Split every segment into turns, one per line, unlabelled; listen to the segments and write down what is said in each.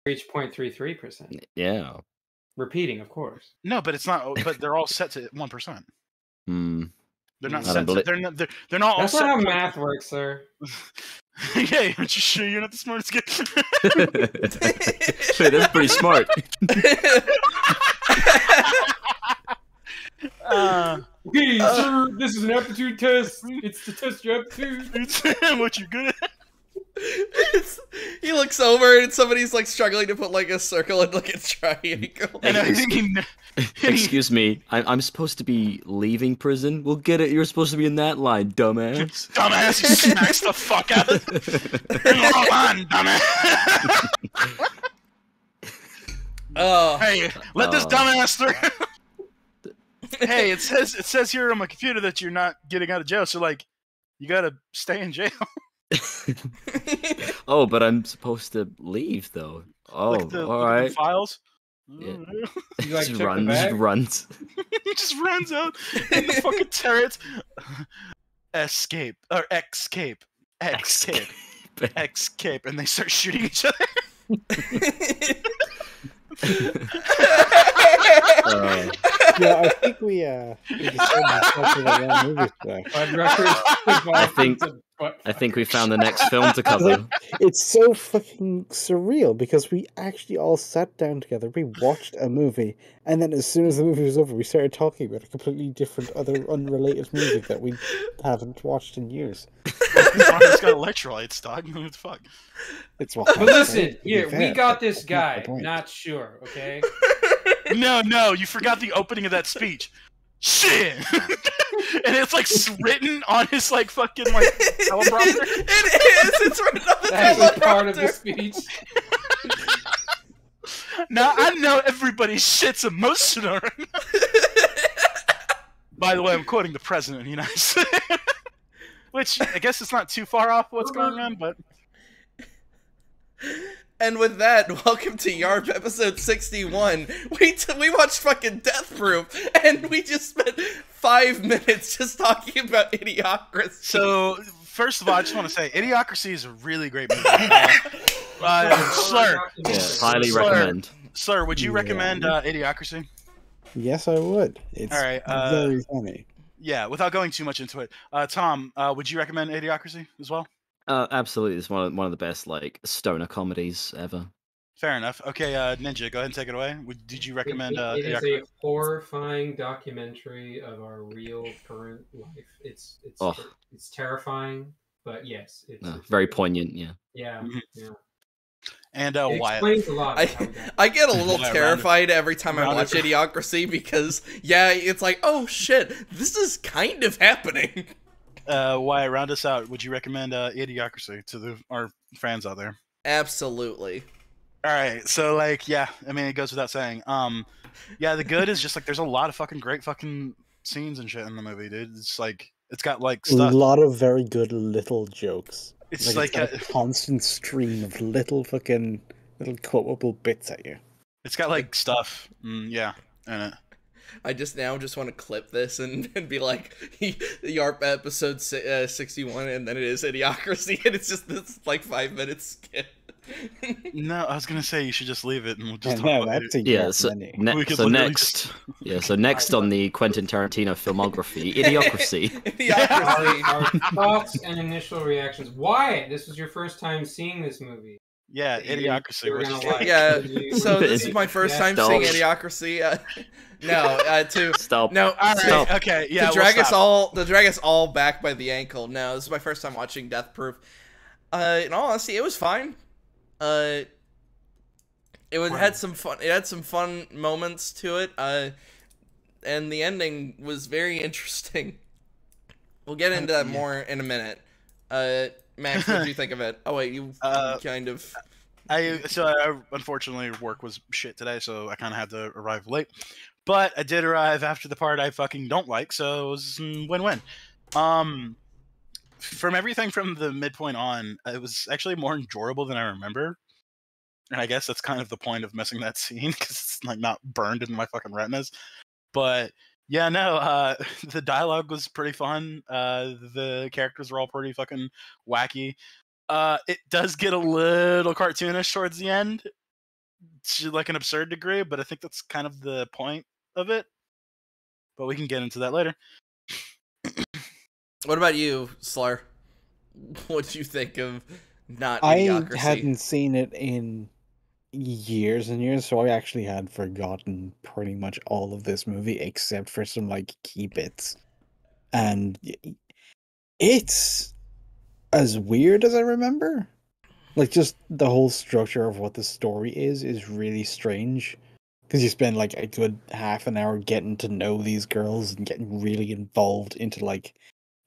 reach 0.33%.
Yeah.
Repeating, of course.
No, but it's not. But they're all set to 1%.
Hmm.
They're not
I don't
set. To, they're not. They're not all
That's
set.
not how math works, sir.
Yeah, aren't you sure you're not the smartest kid?
Wait, that's pretty smart.
Okay, sir, this is an aptitude test. It's to test your aptitude.
It's what you're good at.
He looks over and somebody's like struggling to put like a circle and like a triangle.
And I think
Excuse me, I'm supposed to be leaving prison. We'll get it. You're supposed to be in that line, dumbass.
Dumbass, he smacks the fuck out of it. Wrong line, dumbass.
Oh,
Hey, let this dumbass through. Hey, it says here on my computer that you're not getting out of jail, so like, you gotta stay in jail.
Oh, but I'm supposed to leave though. Oh,
Look at the
all right.
files.
Yeah.
You like
Just
check the
runs,
bag?
runs.
He just runs out in the fucking turret. Escape or escape, escape, and they start shooting each other.
Yeah, I think we decided to talk to the wrong movie today.
I think we found the next film to cover.
It's so fucking surreal because we actually all sat down together, we watched a movie, and then as soon as the movie was over, we started talking about a completely different, other unrelated movie that we haven't watched in years.
It's got electrolytes, dog. What the fuck?
It's
But listen, here, we got this guy. Not sure, okay?
No, you forgot the opening of that speech. Shit! And it's like written on his like fucking like teleprompter.
It is. It's written on the
That's part of the
teleprompter.
speech.
Now I know everybody's shit's emotional right now. By the way, I'm quoting the president of the United States. Which I guess it's not too far off what's going on, but
And with that, welcome to YARP episode 61. We watched fucking Deathproof, and we just spent 5 minutes just talking about Idiocracy.
so first of all, I just want to say Idiocracy is a really great movie. Slur,
Yeah, highly recommend.
Slur, would you recommend Idiocracy?
Yes, I would. It's
All right,
very funny.
Yeah, without going too much into it, Tom, would you recommend Idiocracy as well?
Absolutely, it's one of the best like stoner comedies ever.
Fair enough. Okay, Ninja, go ahead and take it away. Did you recommend
It is
Idiocracy?
a horrifying documentary of our real current life. It's terrifying, but yes, it's
Very poignant. Yeah.
Yeah,
Mhm.
yeah.
And
It
Wyatt.
explains a lot. of how we got
I get a little
Yeah,
terrified every time I
round
watch
it.
Idiocracy because, yeah, it's like, oh shit, this is kind of happening.
Wyatt, round us out. Would you recommend Idiocracy to our fans out there?
Absolutely.
All right, so like, yeah, I mean, it goes without saying. Yeah, the good is just like there's a lot of fucking great fucking scenes and shit in the movie, dude. It's like it's got like
A
stuff.
lot of very good little jokes.
It's
Like
like
it's got a constant stream of little quotable bits at you.
it's got like stuff. Yeah, in it.
I just want to clip this and be like, YARP episode 61, and then it is Idiocracy, and it's just this like 5 minute skit.
No, I was gonna say you should just leave it and we'll just
And
talk
now
about
that's
it.
a
Yeah.
York
So,
menu.
We could
so
literally
next, so next on the Quentin Tarantino filmography, Idiocracy.
Idiocracy.
our thoughts and initial reactions. Why? This was your first time seeing this movie.
Yeah, Idiocracy.
You were
which
gonna
is-
like.
Yeah,
You-
so this is my first time
Stop.
seeing Idiocracy.
Stop.
No,
All right.
Stop.
Okay. Yeah.
to drag us all back by the ankle. No, this is my first time watching Deathproof. In all honesty, it was fine. Had some fun. It had some fun moments to it. And the ending was very interesting. We'll get into that more in a minute. Max, what did you think of it? Oh wait, you kind of.
I unfortunately work was shit today, so I kind of had to arrive late. But I did arrive after the part I fucking don't like, so it was win-win. From everything from the midpoint on, it was actually more enjoyable than I remember. And I guess that's kind of the point of missing that scene, because it's like not burned in my fucking retinas. But yeah, no, the dialogue was pretty fun. The characters were all pretty fucking wacky. It does get a little cartoonish towards the end, to like an absurd degree, but I think that's kind of the point of it. But we can get into that later.
What about you, Slur? What'd you think of not
I
Idiocracy?
hadn't seen it in years and years, so I actually had forgotten pretty much all of this movie except for some like key bits. And it's as weird as I remember. Like, just the whole structure of what the story is really strange. Because you spend like a good half an hour getting to know these girls and getting really involved into like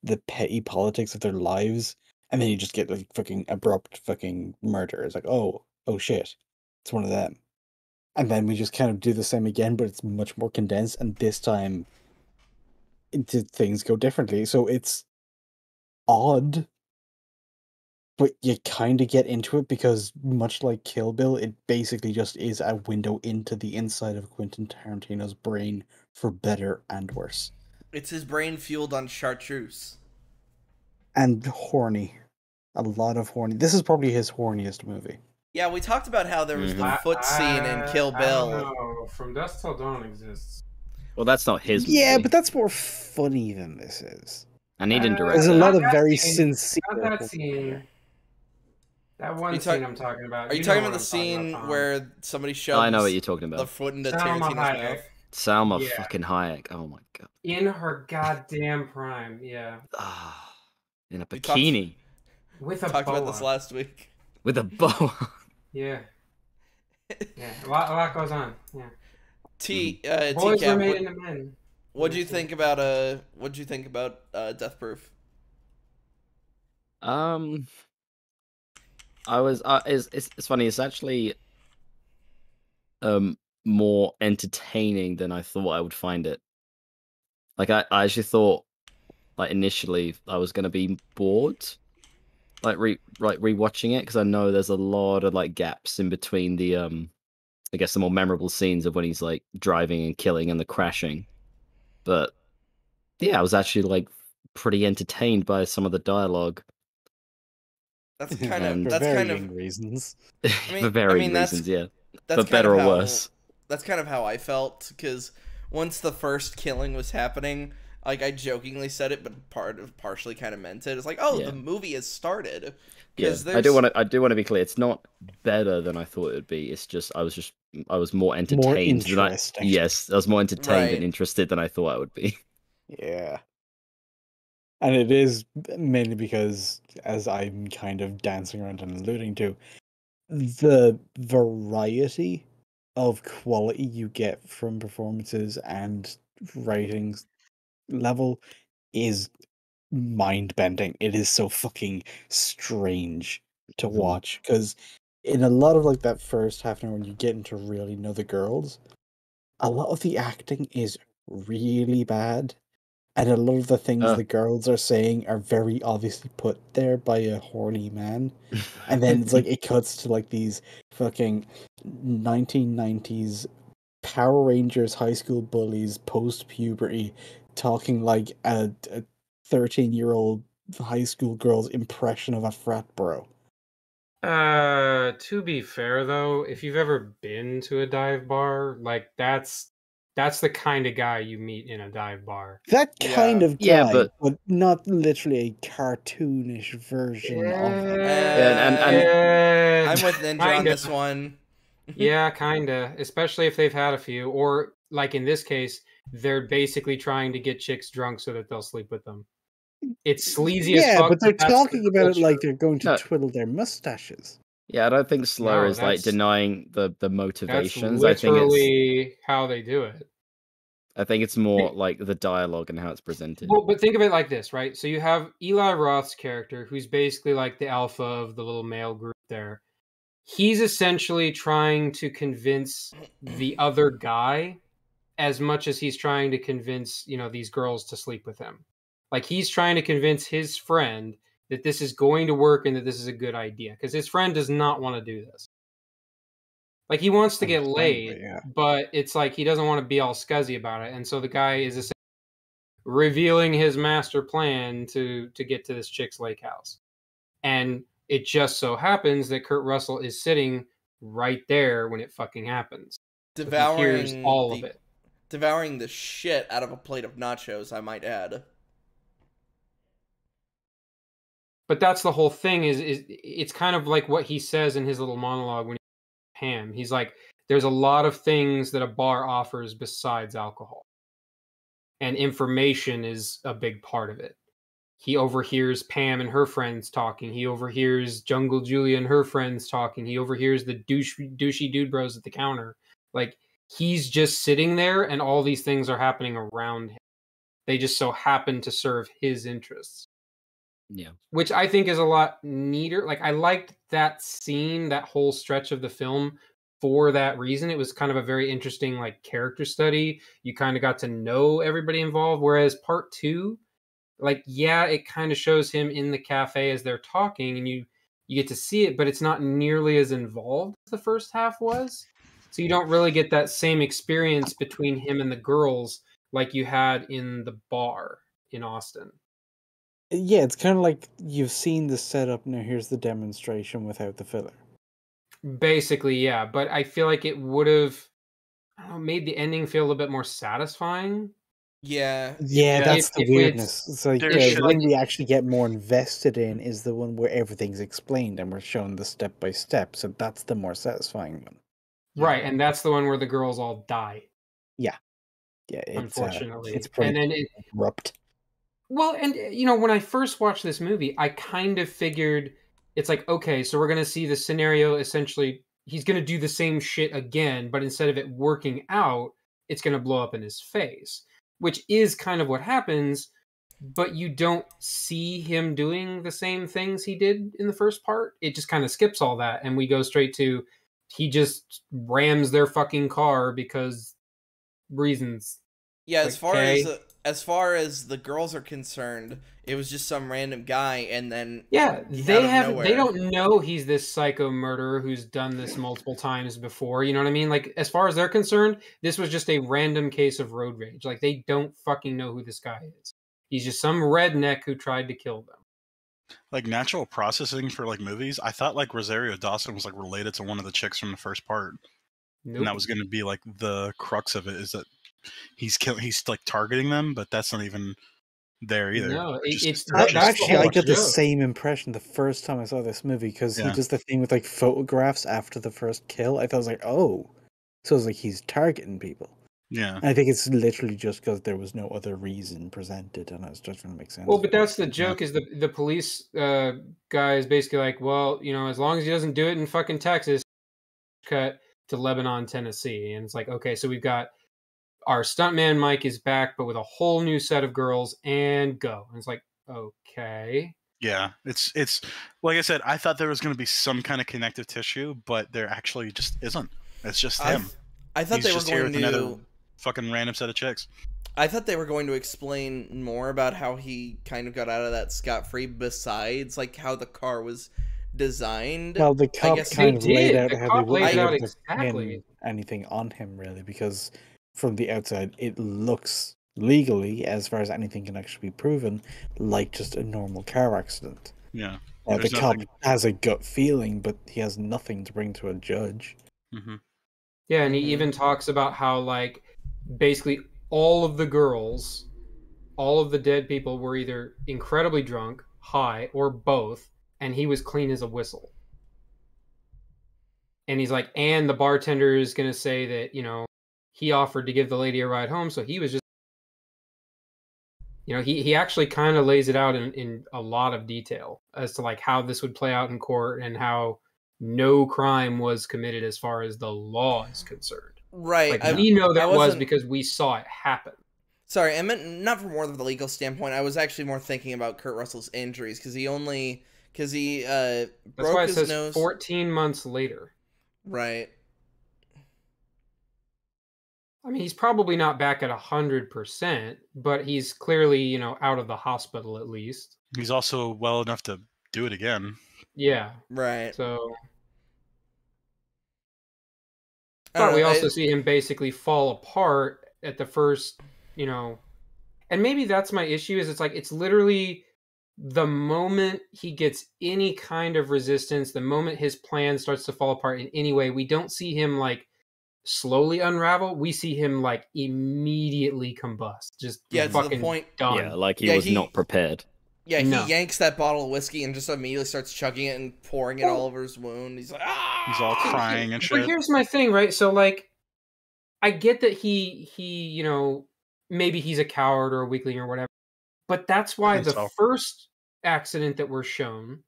the petty politics of their lives, and then you just get like fucking abrupt fucking murder. It's like, oh shit, it's one of them. And then we just kind of do the same again, but it's much more condensed, and this time things go differently. So it's odd, but you kind of get into it because, much like Kill Bill, it basically just is a window into the inside of Quentin Tarantino's brain, for better and worse.
It's his brain fueled on chartreuse.
And horny. A lot of horny. This is probably his horniest movie.
Yeah, we talked about how there was the foot scene in Kill
I
Bill.
don't know. From Dusk Till Dawn exists.
Well, that's not his movie.
Yeah, but that's more funny than this is.
And he didn't direct
There's a
it.
lot of
Not
very
that scene.
sincere.
Not that scene. That one scene I'm talking about.
Are you talking about the scene where somebody shoves
I know what you're talking
the
about.
foot into
Salma
Tarantino's
Hayek.
mouth?
Salma
Yeah.
fucking Hayek. Oh my god.
In her goddamn prime, yeah.
Ah, in a
We talked-
bikini
With a
Talked
boa.
about this last week.
with a bow.
Yeah. Yeah. A lot goes on. Yeah.
TeaCap,
Boys were made into men.
what'd you think about Death Proof?
I was. It's funny. It's actually more entertaining than I thought I would find it. Like I actually thought, like initially, I was gonna be bored, like rewatching it, because I know there's a lot of like gaps in between the I guess the more memorable scenes of when he's like driving and killing and the crashing. But yeah, I was actually like pretty entertained by some of the dialogue.
That's kind
And-
of
For
that's kind
varying
of
reasons.
For varying reasons, yeah.
that's
For better
kind of
or
how,
worse.
That's kind of how I felt, because once the first killing was happening, like I jokingly said it, but partially kind of meant it. It's like, oh,
Yeah.
the movie has started.
Yeah,
There's...
I do want to be clear. It's not better than I thought it would be. It's just I was more entertained than I.
interesting.
Yes, I was more entertained
Right.
and interested than I thought I would be.
Yeah. And it is mainly because, as I'm kind of dancing around and alluding to, the variety of quality you get from performances and ratings level is mind-bending. It is so fucking strange to
Mhm.
watch, because in a lot of like that first half an hour when you get into really know the girls, a lot of the acting is really bad, and a lot of the things the girls are saying are very obviously put there by a horny man. And then it's like it cuts to like these fucking 1990s Power Rangers high school bullies post puberty talking like a 13-year-old high school girl's impression of a frat bro.
To be fair though, if you've ever been to a dive bar, like that's the kind of guy you meet in a dive bar.
That kind of guy,
Yeah, but
not literally a cartoonish version of him.
and
I'm with Ninja on
Kinda.
this one.
Yeah, kinda. Especially if they've had a few, or like in this case, they're basically trying to get chicks drunk so that they'll sleep with them. It's sleazy as
Yeah,
fuck.
but they're
that's the
talking about it
culture.
like they're going to
No.
twiddle their mustaches.
yeah, I don't think Slow
No,
is like
that's-
denying the
That's
motivations. I think
literally how they do it.
it's more like the dialogue and how it's presented.
Well, but think of it like this, right? So you have Eli Roth's character, who's basically like the alpha of the little male group there. He's essentially trying to convince the other guy as much as he's trying to convince, these girls to sleep with him. Like he's trying to convince his friend that this is going to work and that this is a good idea, because his friend does not want to do this. Like he wants to get laid,
Yeah.
but it's like he doesn't want to be all scuzzy about it. And so the guy is essentially revealing his master plan to get to this chick's lake house. And it just so happens that Kurt Russell is sitting right there when it fucking happens. So he hears
Devouring
all of it.
Devouring the shit out of a plate of nachos, I might add.
But that's the whole thing is it's kind of like what he says in his little monologue when he's Pam. He's like, there's a lot of things that a bar offers besides alcohol. And information is a big part of it. He overhears Pam and her friends talking. He overhears Jungle Julia and her friends talking. He overhears the douchey dude bros at the counter. Like, he's just sitting there and all these things are happening around him. They just so happen to serve his interests.
Yeah.
Which I think is a lot neater. Like, I liked that scene, that whole stretch of the film for that reason. It was kind of a very interesting, like, character study. You kind of got to know everybody involved. Whereas part 2, like, yeah, it kind of shows him in the cafe as they're talking and you get to see it, but it's not nearly as involved as the first half was. So you don't really get that same experience between him and the girls like you had in the bar in Austin.
Yeah, it's kind of like you've seen the setup, now here's the demonstration without the filler.
Basically, yeah, but I feel like it would have, I don't know, made the ending feel a little bit more satisfying.
Yeah.
Yeah, that's the
if
weirdness. It's like
there
the
should-
one we actually get more invested in is the one where everything's explained and we're shown the step by step. So that's the more satisfying one.
Right, and that's the one where the girls all die.
Yeah, it's
unfortunately,
it's pretty
and then
abrupt.
Well, and when I first watched this movie, I kind of figured it's like, okay, so we're going to see the scenario essentially, he's going to do the same shit again, but instead of it working out, it's going to blow up in his face, which is kind of what happens, but you don't see him doing the same things he did in the first part. It just kind of skips all that, and we go straight to he just rams their fucking car because reasons.
Yeah,
Like,
as far as the girls are concerned, it was just some random guy, and then
yeah,
out of
they
nowhere.
don't know he's this psycho murderer who's done this multiple times before. You know what I mean? Like, as far as they're concerned, this was just a random case of road rage. Like, they don't fucking know who this guy is. He's just some redneck who tried to kill them.
Like, natural processing for like movies, I thought like Rosario Dawson was like related to one of the chicks from the first part,
Nope.
and that was going to be like the crux of it, is that he's like targeting them, but that's not even there either.
No, it's
just
Actually, I got the
joke.
same impression the first time I saw this movie because he
Yeah.
does the thing with like photographs after the first kill. I thought I was like, oh, so it's like he's targeting people.
yeah.
I think it's literally just because there was no other reason presented, and it's just trying to make sense.
Well, but that's the joke. Is the police guy is basically like, well, as long as he doesn't do it in fucking Texas, cut to Lebanon, Tennessee, and it's like, okay, so we've got our stuntman Mike is back, but with a whole new set of girls, and go. And it's like, okay.
Yeah, it's like I said, I thought there was going to be some kind of connective tissue, but there actually just isn't. It's just him.
I thought
He's
they were
just here
going
with another
to.
fucking random set of chicks.
I thought they were going to explain more about how he kind of got out of that scot-free, besides like how the car was designed.
Well, the cop
guess
kind
they
of laid
did.
out
The
how
cop
they
laid
wouldn't
it out
be able to
exactly.
pin anything on him, really, because from the outside, it looks legally, as far as anything can actually be proven, like just a normal car accident.
Yeah.
The
There's
cop
nothing-
has a gut feeling, but he has nothing to bring to a judge.
Mm-hmm.
Yeah, and he
Mhm.
even talks about how, like, basically all of the girls, all of the dead people were either incredibly drunk, high, or both, and he was clean as a whistle. And he's like, and the bartender is going to say that, he offered to give the lady a ride home, so he was just, he actually kind of lays it out in a lot of detail as to, like, how this would play out in court and how no crime was committed as far as the law is concerned.
Right.
Like, we know there was
wasn't-
because we saw it happen.
Sorry, I meant not from more of the legal standpoint. I was actually more thinking about Kurt Russell's injuries because he
That's
broke
why it
his
says
nose.
14 months later.
Right.
I mean, he's probably not back at 100%, but he's clearly, out of the hospital at least.
He's also well enough to do it again.
Yeah.
Right.
So,
I don't
but we
know,
also see him basically fall apart at the first, and maybe that's my issue is it's like, it's literally the moment he gets any kind of resistance, the moment his plan starts to fall apart in any way, we don't see him like slowly unravel. We see him like immediately combust. Just
Yeah, to the
fucking
point.
done.
Yeah, like he
Yeah,
was not prepared.
Yeah, he
No.
yanks that bottle of whiskey and just immediately starts chugging it and pouring it all over his wound. He's like, ah!
He's all crying and
But
shit.
here's my thing, right? So like, I get that he you know, maybe he's a coward or a weakling or whatever, but that's why the
So.
first accident that we're shown,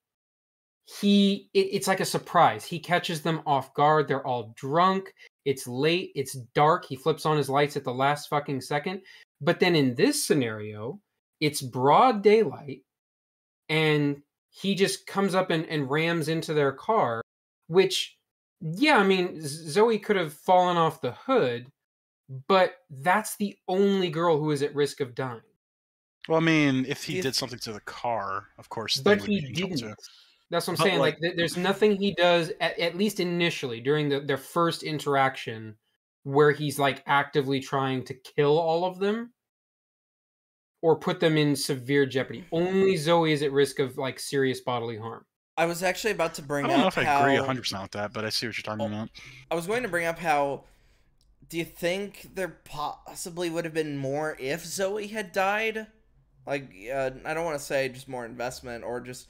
it's like a surprise. He catches them off guard. They're all drunk. It's late. It's dark. He flips on his lights at the last fucking second. But then in this scenario, it's broad daylight, and he just comes up and rams into their car, which, yeah, I mean, Zoe could have fallen off the hood, but that's the only girl who is at risk of dying.
Well, I mean, if he did something to the car, of course, they
But
would
he
be killed
didn't.
too.
That's what I'm
But,
saying.
like-
Like, there's nothing he does, at least initially, during their first interaction, where he's like actively trying to kill all of them or put them in severe jeopardy. Only Zoe is at risk of like serious bodily harm.
I was actually about to
I
bring
don't know
up
if I
how
agree 100% with that, but I see what you're talking about.
I was going to bring up how. Do you think there possibly would have been more if Zoe had died? Like, I don't want to say just more investment or just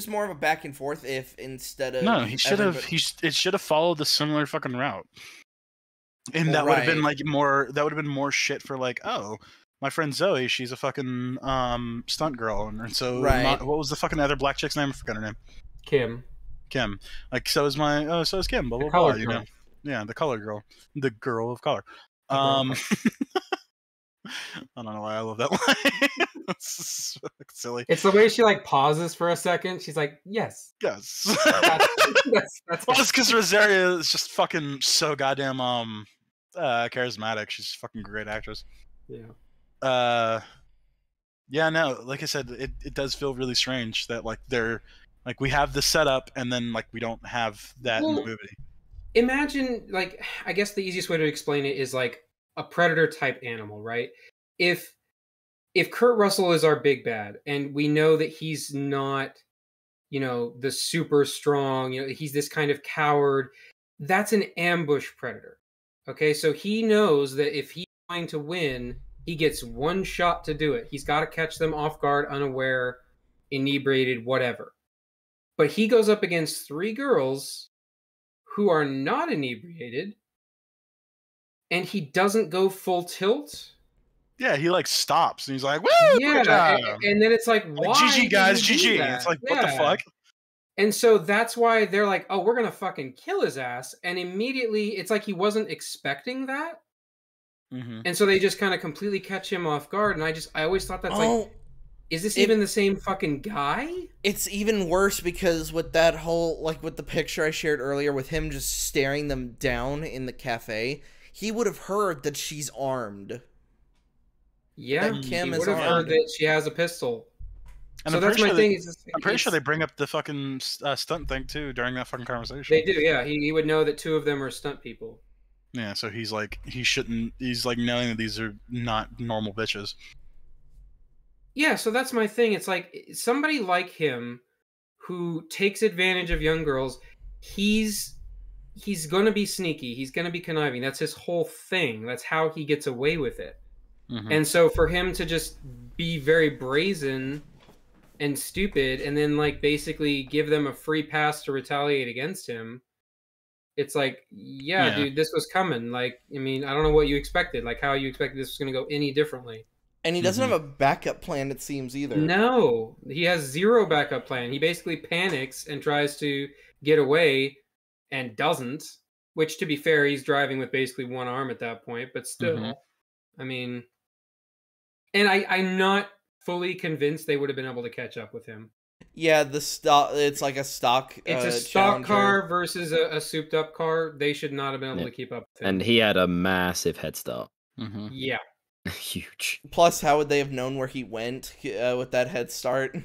more of a back and forth if instead of
No, he should have.
everybody-
It should have followed a similar fucking route, and that would have been
Right.
like more. That would have been more shit for like, oh, my friend Zoe, she's a fucking stunt girl, and so
Right.
what was the fucking other black chick's name? I forgot her name.
Kim.
Kim. Like, so is so is Kim. Blah
The
blah blah.
colored
You
girl.
know. Yeah, the colored girl, the girl of color.
The girl of
I don't know why I love that line. It's so silly.
It's the way she like pauses for a second. She's like, yes.
Yes.
That's
Well, it's because Rosario is just fucking so goddamn charismatic. She's a fucking great actress.
yeah.
Yeah, no, like I said, it does feel really strange that like they're like we have the setup and then like we don't have that in the
Well,
movie.
Imagine, like, I guess the easiest way to explain it is like a predator type animal, right? If Kurt Russell is our big bad and we know that he's not, you know, the super strong, you know, he's this kind of coward, that's an ambush predator. Okay, so he knows that if he's going to win, he gets one shot to do it. He's got to catch them off guard, unaware, inebriated, whatever. But he goes up against three girls who are not inebriated, and he doesn't go full tilt.
Yeah, he like stops and he's like, "Woo,
Yeah,
good job!"
and then it's like,
Like,
why?
GG
did
guys,
you do
GG.
that?
It's like, what the
Yeah.
fuck?
And so that's why they're like, oh, we're gonna fucking kill his ass. And immediately, it's like he wasn't expecting that,
Mm-hmm.
and so they just kind of completely catch him off guard. And I always thought that's like, is this
it-
even the same fucking guy?
It's even worse because with that whole, like with the picture I shared earlier with him just staring them down in the cafe, he would have heard that she's armed.
Yeah,
That Kim
he
is
would have
armed.
heard that she has a pistol.
And
So
I'm
that's
pretty
my
sure
thing.
I'm pretty sure
it's-
they bring up the fucking stunt thing too during that fucking conversation.
They do, yeah. He would know that two of them are stunt people.
Yeah, so he's like, he's like knowing that these are not normal bitches.
Yeah, so that's my thing. It's like somebody like him who takes advantage of young girls, he's going to be sneaky. He's going to be conniving. That's his whole thing. That's how he gets away with it.
Mhm.
And so for him to just be very brazen and stupid and then like basically give them a free pass to retaliate against him, it's like, yeah, dude, this was coming. Like, I mean, I don't know what you expected. Like how you expected this was going to go any differently.
And he doesn't have a backup plan, it seems, either.
No, he has zero backup plan. He basically panics and tries to get away and doesn't, which to be fair, he's driving with basically one arm at that point, but still,
Mhm.
I mean, and I'm not fully convinced they would have been able to catch up with him.
Yeah, the stock. It's like a stock.
It's a stock
Challenger.
car versus a souped up car. They should not have been able
Yeah.
to keep up with him.
And he had a massive head start.
Mhm.
Yeah.
Huge.
Plus, how would they have known where he went with that head start?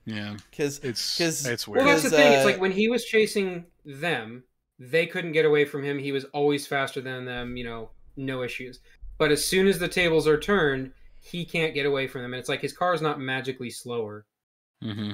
Yeah,
Because
it's
Well,
weird.
that's the
Because,
thing. It's like when he was chasing them, they couldn't get away from him. He was always faster than them, you know, no issues. But as soon as the tables are turned, he can't get away from them. And it's like his car is not magically slower.
Mm-hmm.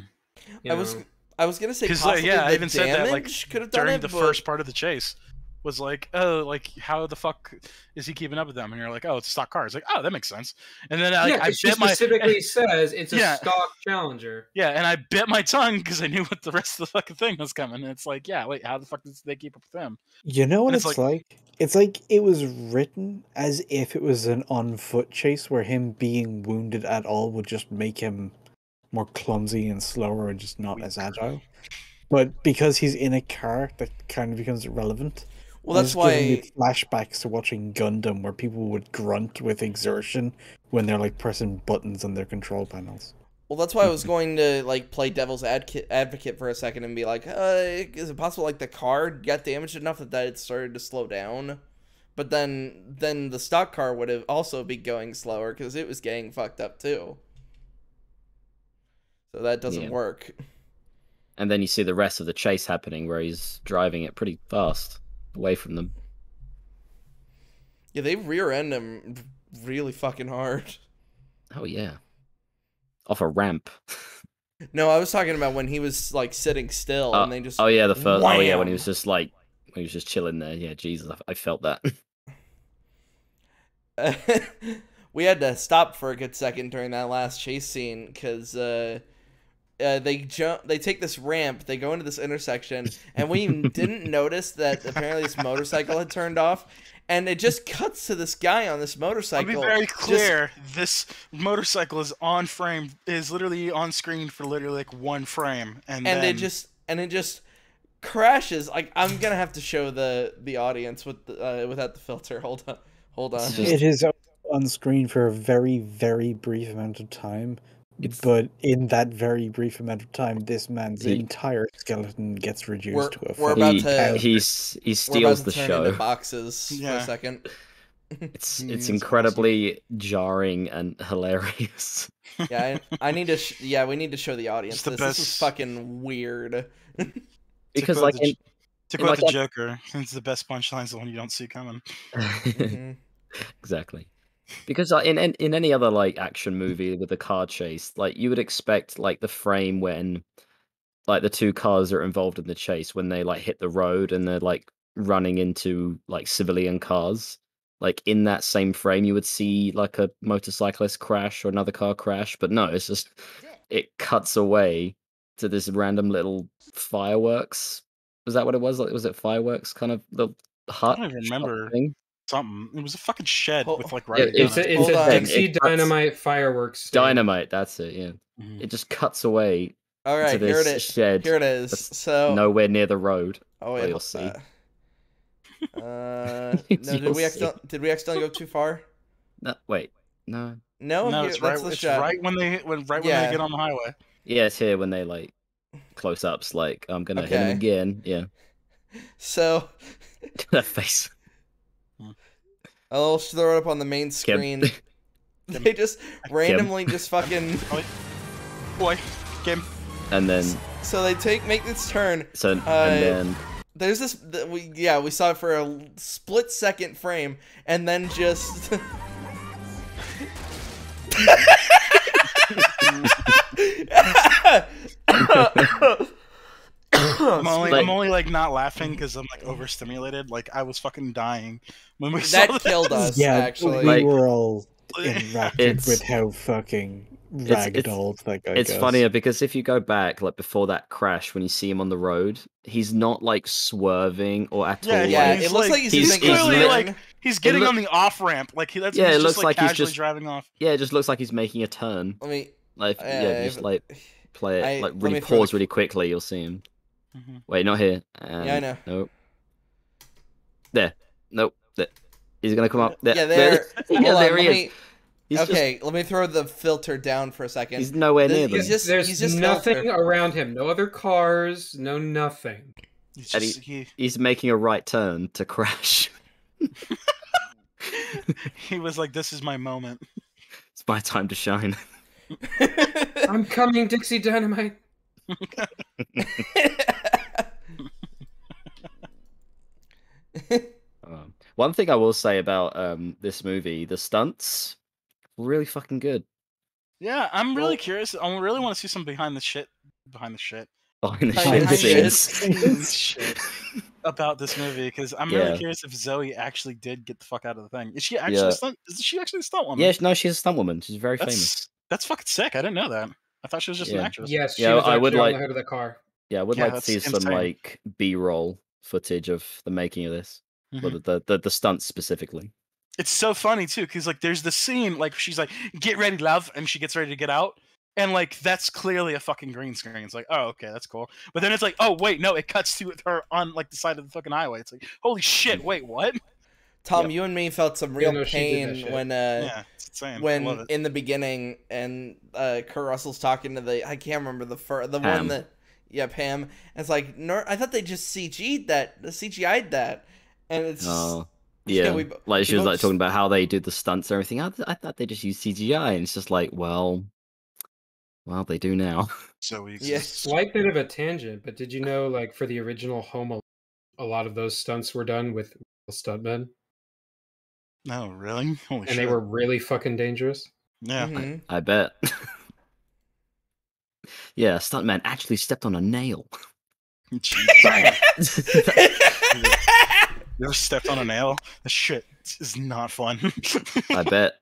You
I was
know?
I was gonna say
Because
possibly
yeah, I
the
even said that like
damage could have done
during
it,
the
but
first part of the chase was like, oh, like how the fuck is he keeping up with them? And you're like, oh, it's a stock car. It's like, oh, that makes sense. And then like
Yeah,
I
'cause she
bit my
specifically says it's a
yeah.
stock Challenger.
Yeah, and I bit my tongue because I knew what the rest of the fucking thing was coming. And it's like, yeah, wait, how the fuck did they keep up with them?
You know what
And it's
it's
like-
like? It's like it was written as if it was an on-foot chase where him being wounded at all would just make him more clumsy and slower and just not as agile. But because he's in a car, that kind of becomes irrelevant.
well,
And
that's
it's giving me
why.
flashbacks to watching Gundam where people would grunt with exertion when they're like pressing buttons on their control panels.
Well, that's why I was going to like play devil's advocate for a second and be like, is it possible like the car got damaged enough that it started to slow down? But then the stock car would have also be going slower because it was getting fucked up too. So that doesn't
Yeah.
work.
And then you see the rest of the chase happening where he's driving it pretty fast away from them.
Yeah, they rear end him really fucking hard.
Oh yeah. Off a ramp.
No, I was talking about when he was like sitting still and they just.
Oh yeah, the first. Oh yeah, when
wham!
he was just like, when he was just chilling there. Yeah, Jesus, I felt that.
We had to stop for a good second during that last chase scene because they take this ramp, they go into this intersection, and we didn't notice that apparently this motorcycle had turned off, and it just cuts to this guy on this
I'll
motorcycle.
be very clear. This motorcycle is on frame, is literally on screen for literally like one frame, and then
it just crashes. Like I'm gonna have to show the audience with without the filter. Hold on.
It's
It is on screen for a very, very brief amount of time.
It's-
But in that very brief amount of time, this man's
He-
entire skeleton gets reduced
We're-
to a
we're
fucking
about
he,
to-
he
We're
steals
about
the
to turn into
show.
boxes for
Yeah.
a second.
It's
It's
incredibly jarring and hilarious.
Yeah, I need to. We need to show the audience
It's the
this. This is
best-
fucking weird.
Because
quote
like
the-
in,
to
in
quote
like
the
a-
Joker, it's the best punchline's the one you don't see coming.
Mhm.
Exactly. Because in any other like action movie with a car chase, like you would expect like the frame when like the two cars are involved in the chase when they like hit the road and they're like running into like civilian cars. Like in that same frame you would see like a motorcyclist crash or another car crash, but no, it's just it cuts away to this random little fireworks. Was that what it was? Like was it fireworks kind of the hut
I don't even
shop
remember.
thing?
Something. It was a fucking shed
Ho-
with like
Yeah,
writing
It's
on it.
a
Hold on.
Dixie
It cuts-
Dynamite fireworks stand.
Dynamite, that's it, yeah.
Mhm.
It just cuts away
All
to
right, here it
this
is.
shed
Here it is.
that's
So
nowhere near the road.
oh
where
wait,
you'll see.
no,
You'll
did we
see.
did we accidentally go too far?
No, wait, no.
No,
No,
here,
it's
that's
right.
the
It's
shot.
right when they
Yeah.
get on the highway.
Yeah, it's here when they like close ups. Like I'm gonna hit him
Okay.
again. Yeah,
So
that face.
I'll throw it up on the main screen. They just randomly just fucking.
Boy, game.
And then
So they make this turn.
so and
Uh,
then
There's this. We saw it for a split second frame, and then just.
I'm only like not laughing because I'm like overstimulated. Like I was fucking dying when we saw
That killed us.
Yeah,
Actually,
we
Like-
were all enraptured
It's-
with how fucking
it's-
ragdolled that guy
it's
goes.
funnier because if you go back like before that crash, when you see him on the road, he's not like swerving or at
Yeah,
all.
yeah,
like,
it looks like he's using his
clearly,
turn.
like- He's getting
look-
on the off ramp. Like that's
Yeah,
he's
it
just,
looks like he's
casually
just-
driving off.
yeah, it just looks like he's making a turn.
Let me.
Like yeah, just like play it like
let
really
me throw
pause
the-
really quickly. You'll see him.
Mhm.
Wait, not here.
Yeah, I know.
Nope. There. Nope. There. He's gonna come up. There.
Yeah, there.
Yeah,
Hold on,
there he
let
is.
me.
He's
Okay, let me throw the filter down for a second.
He's nowhere near them.
He's just-
There's nothing around him. No other cars. No nothing.
He's
And
just, he
He's making a right turn to crash.
he was like, "This is my moment."
It's my time to shine.
I'm coming, Dixie Dynamite.
One thing I will say about this movie, the stunts, really fucking good.
Yeah, I'm really
Well-
curious. I really want to see some behind the shit.
Behind the
Behind the
shit
scenes
scenes.
shit about this movie because I'm really curious if Zoe actually did get the fuck out of the thing. Is she actually Is she actually a stunt woman?
Yeah, no, she's a stunt woman. She's very famous.
That's fucking sick. I didn't know that. I thought she was just an actress.
Yes, she
Yeah,
was
I would
actually on
like-
the hood of the car.
Yeah, I would
Yeah,
like to
that's
see some
insane.
like B-roll footage of the making of this. Well,
Mhm.
the stunts specifically.
It's so funny too because like there's the scene like she's like get ready love and she gets ready to get out and like that's clearly a fucking green screen. It's like oh okay that's cool, but then it's like oh wait no it cuts to her on like the side of the fucking highway. It's like holy shit wait what?
Tom, you and me felt some real
no, she did that
pain
shit.
when
Yeah, it's insane. I love
when
it.
in the beginning and Kurt Russell's talking to the I can't remember the one
Pam.
that Pam. And it's like no, I thought they just CG'd that, and it's
Oh.
Yeah,
Yeah,
we
like she was
both
like talking about how they do the stunts and everything. I thought they just use CGI, and it's just like, well, they do now.
So we
Yeah.
exist.
Slight bit of a tangent, but did you know, like, for the original Home Alone, a lot of those stunts were done with real stuntmen,
No, really? Holy
and
shit.
they were really fucking dangerous.
Yeah.
Mhm.
I bet. Yeah, stuntman actually stepped on a nail.
Jesus. You ever stepped on a nail? This shit is not fun.
I bet.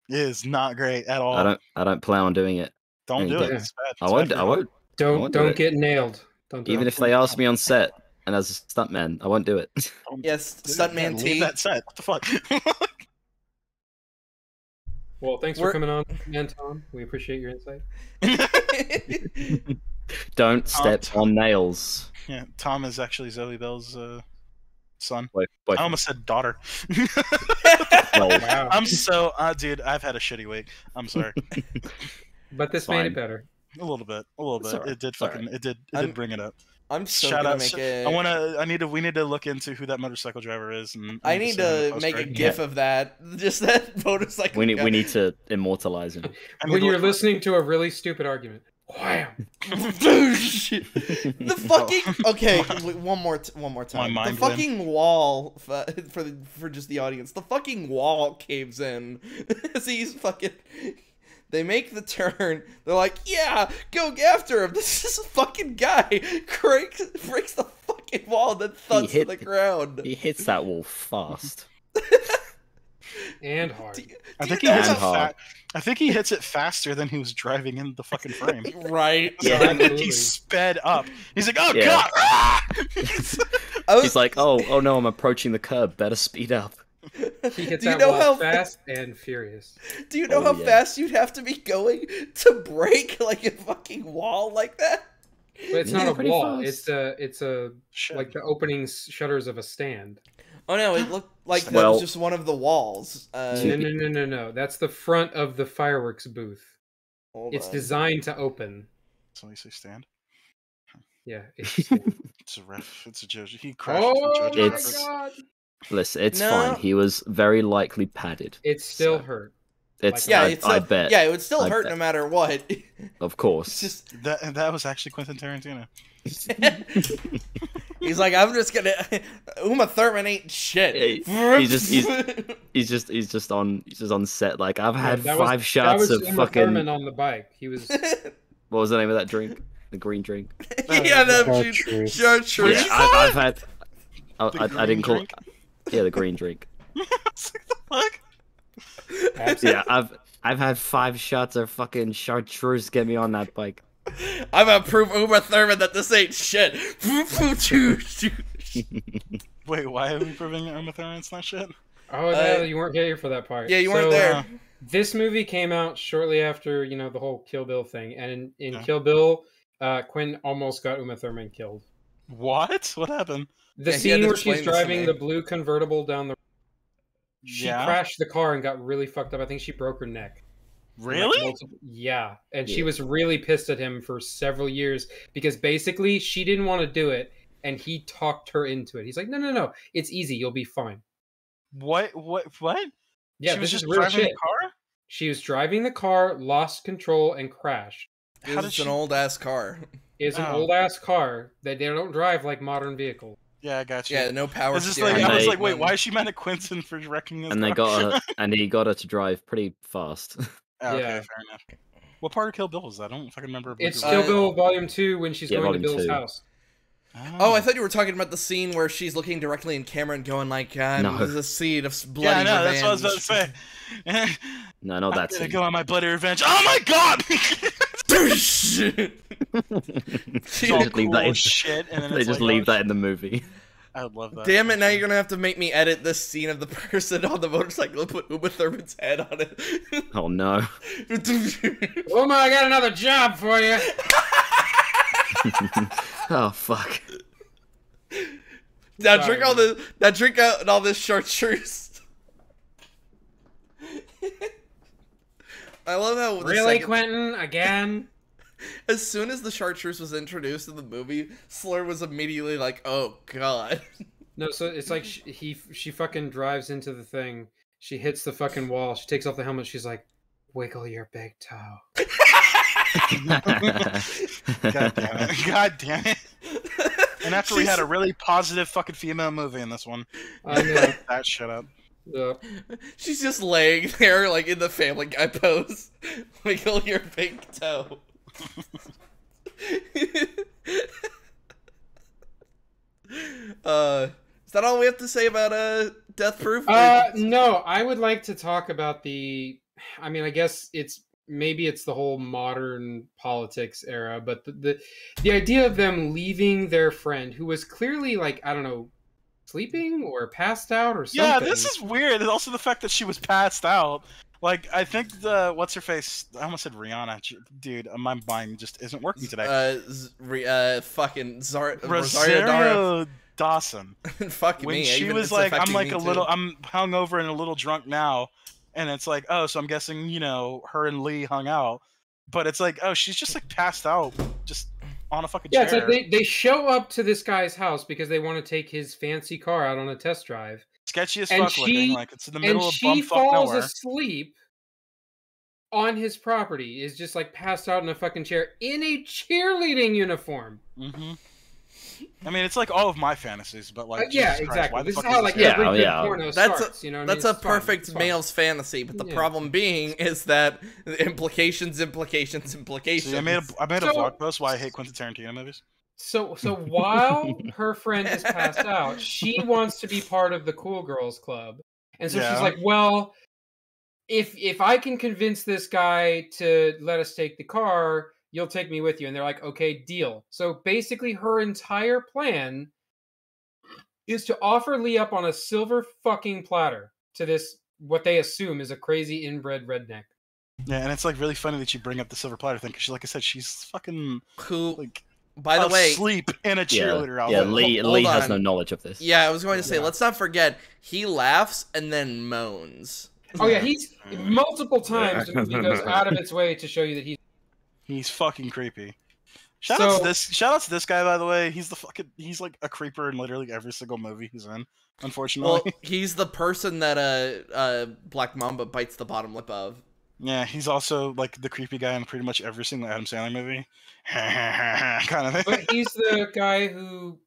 It is not great at all.
I don't plan on doing it.
Don't do
Yeah.
it. It's bad.
I
It's
won't.
bad for
I
your
won't.
Don't
won't do
don't
it.
get nailed. Don't do
Even
it.
if they ask me on set and as a stuntman, I won't do it.
Don't
Yes,
do it.
Stuntman
Yeah,
T.
leave that set. What the fuck?
Well, thanks
We're-
for coming on, man, Tom. We appreciate your insight.
Don't step on nails.
Yeah, Tom is actually Zoe Bell's son.
Boy,
I almost said daughter.
Wow.
I'm so, dude. I've had a shitty week. I'm sorry.
But this made
Fine.
it better.
A little bit. A little
It's
bit.
alright.
It did
It's alright.
fucking. It did. It
I'm-
did bring it up.
I'm so
Shout
gonna
out.
make a.
We need to look into who that motorcycle driver is. And
I need to make a GIF of that. Just that motorcycle.
We
guy.
need to immortalize him.
When you're listening to a really stupid argument. Wham!
The fucking okay. Wait, one more time.
My
The
mind
fucking wall for just the audience. The fucking wall caves in as he's fucking. They make the turn. They're like, yeah, go after him. This is a fucking guy breaks the fucking wall and then thuds to
hit-
the ground.
He hits that wall fast.
And hard.
I
Do
think
you
he
know
hits it.
how-
I think he hits it faster than he was driving in the fucking frame.
Right.
So
Yeah.
I think he
Absolutely.
sped up. He's like, oh
Yeah.
god! Ah!
I was,
He's like, oh no, I'm approaching the curb. Better speed up.
He hits
Do you
that
know
wall
how-
fast and furious.
do you know
Oh,
how
yeah.
fast you'd have to be going to break like a fucking wall like that?
But it's not
Yeah,
a
pretty
wall.
fast.
It's a
Shit.
like the opening shutters of a stand.
Oh no, it looked like that
Well-
was just one of the walls.
No. That's the front of the fireworks booth.
Hold
It's
on.
designed to open.
So you say stand?
Yeah. It's a stand.
It's a ref. It's a judge. He crashed
Oh
into
my
Jojo
It's-
Rabbit.
god!
Listen, it's
No.
fine. He was very likely padded.
It still
So-
hurt.
It's
Yeah,
I bet.
Yeah, it would still
I
hurt
bet.
no matter what.
Of
It's
course.
just
That was actually Quentin Tarantino.
he's like, I'm just gonna Uma Thurman ain't shit.
Yeah, he's just on set. Like I've had
That was-
five
that
shots
was
of
Uma
fucking.
Thurman on the bike. He was.
What was the name of that drink? The green drink.
Yeah, that
Chartreuse.
chartreuse.
Yeah, I've had.
The
I
green
didn't call.
drink?
Yeah, the green drink.
It's like, the fuck?
Absolutely.
Yeah, I've had 5 shots of fucking chartreuse. Get me on that bike.
I'm gonna prove Uma Thurman that this ain't shit.
Wait, why are we proving Uma Thurman's not shit?
Oh, no, you weren't here for that part.
Yeah, you weren't
So,
there.
This movie came out shortly after, the whole Kill Bill thing, and in
Yeah.
Kill Bill, Quinn almost got Uma Thurman killed.
What? What happened?
The
Yeah, he had
scene
to
where
explain
she's
this to
driving
me.
the blue convertible down the, she
Yeah.
crashed the car and got really fucked up. I think she broke her neck. Like,
Really?
yeah, and she
Yeah.
was really pissed at him for several years because basically she didn't want to do it, and he talked her into it. He's like, no, it's easy, you'll be fine.
What?
Yeah,
she was
this
just
is real
driving
shit.
the car?
She was driving the car, lost control, and crashed.
How did
It's
she?
an old ass car.
It's an
Oh.
old ass car that they don't drive like modern vehicles.
Yeah, I got you.
Yeah, no power
It's just
steering.
like
And
I was
they-
like, wait, why is she mad at Quentin for wrecking his
And they
car?
got her, and he got her to drive pretty fast.
Oh, okay,
Yeah.
fair enough. What part of Kill Bill is that? I don't fucking remember.
It's
Booger
Kill Bill Volume 2 when she's going to
Volume
Bill's
2.
house.
Oh, I thought you were talking about the scene where she's looking directly in camera and going like,
No.
"This is a seed of bloody
Yeah, no,
revenge."
that's what I was about to say.
No, not that
I'm gonna
scene.
go on my bloody revenge. Oh my god!
They
It's all
just leave that
cool
in.
shit, and then
They
it's
just
like,
leave
oh,
that in the movie.
I would love that.
Damn it! Now you're gonna have to make me edit this scene of the person on the motorcycle and put Uma Thurman's head on it.
Oh no.
Uma, I got another job for you.
Oh fuck.
Now
Sorry.
drink out all this chartreuse. I love how
Really, Quentin? Again?
as soon as the chartreuse was introduced in the movie, Slur was immediately like, "Oh god."
No, so it's like she fucking drives into the thing. She hits the fucking wall. She takes off the helmet. She's like, "Wiggle your big toe."
God damn it. God damn it. And after we had a really positive fucking female movie in this one.
I know.
That shut up.
Yeah.
She's just laying there like in the Family Guy pose. Wiggle your big toe. Is that all we have to say about Deathproof?
No, I would like to talk about the. I mean, I guess maybe it's the whole modern politics era, but the idea of them leaving their friend who was clearly like, I don't know, sleeping or passed out or something.
Yeah, this is weird. And also the fact that she was passed out. Like, I think what's her face? I almost said Rihanna. Dude, my mind just isn't working today.
Fucking Rosario Dara.
Rosario Dawson.
Fuck
When
me.
she
even
was
it's
like, I'm
affecting
like
me
a
too.
little, I'm hungover and a little drunk now, and it's like, oh, so I'm guessing, you know, her and Lee hung out, but it's like, oh, she's just like passed out, just on a fucking
Yeah,
chair.
it's like they show up to this guy's house because they want to take his fancy car out on a test drive.
Sketchy as
and
fuck
she-
looking, like it's in the
And
middle of
she
bumfuck
falls
nowhere.
asleep on his property, is just like passed out in a fucking chair in a cheerleading uniform.
Mm-hmm. I mean, it's like all of my fantasies, but like,
Yeah,
Jesus Christ,
exactly.
why the
This is
fuck
how like
this
every
Yeah,
good
yeah.
porno
That's
starts. You know, what I
That's
mean?
a
It's fine,
perfect
it's fine.
male's fantasy, but the
Yeah.
problem being is that implications.
See, I made a
So-
vlog post why I hate Quentin Tarantino movies.
So while her friend is passed out, she wants to be part of the cool girls club, and so
Yeah.
she's like, "Well, if I can convince this guy to let us take the car, you'll take me with you." And they're like, "Okay, deal." So basically, her entire plan is to offer Lee up on a silver fucking platter to this what they assume is a crazy inbred redneck.
Yeah, and it's like really funny that you bring up the silver platter thing because, like I said, she's fucking
Who,
like
by the way,
asleep in a cheerleader
Yeah,
outfit.
Lee
Hold
has
on.
no knowledge of this.
yeah, I was going to say,
Yeah.
let's not forget, he laughs and then moans.
Oh yeah, he's multiple times the movie goes out of its way to show you that
He's fucking creepy. Shout out
So-
to this guy, by the way. He's like a creeper in literally every single movie he's in. Unfortunately.
Well, he's the person that Black Mamba bites the bottom lip of.
Yeah, he's also like the creepy guy in pretty much every single Adam Sandler movie. kind of thing.
But he's the guy who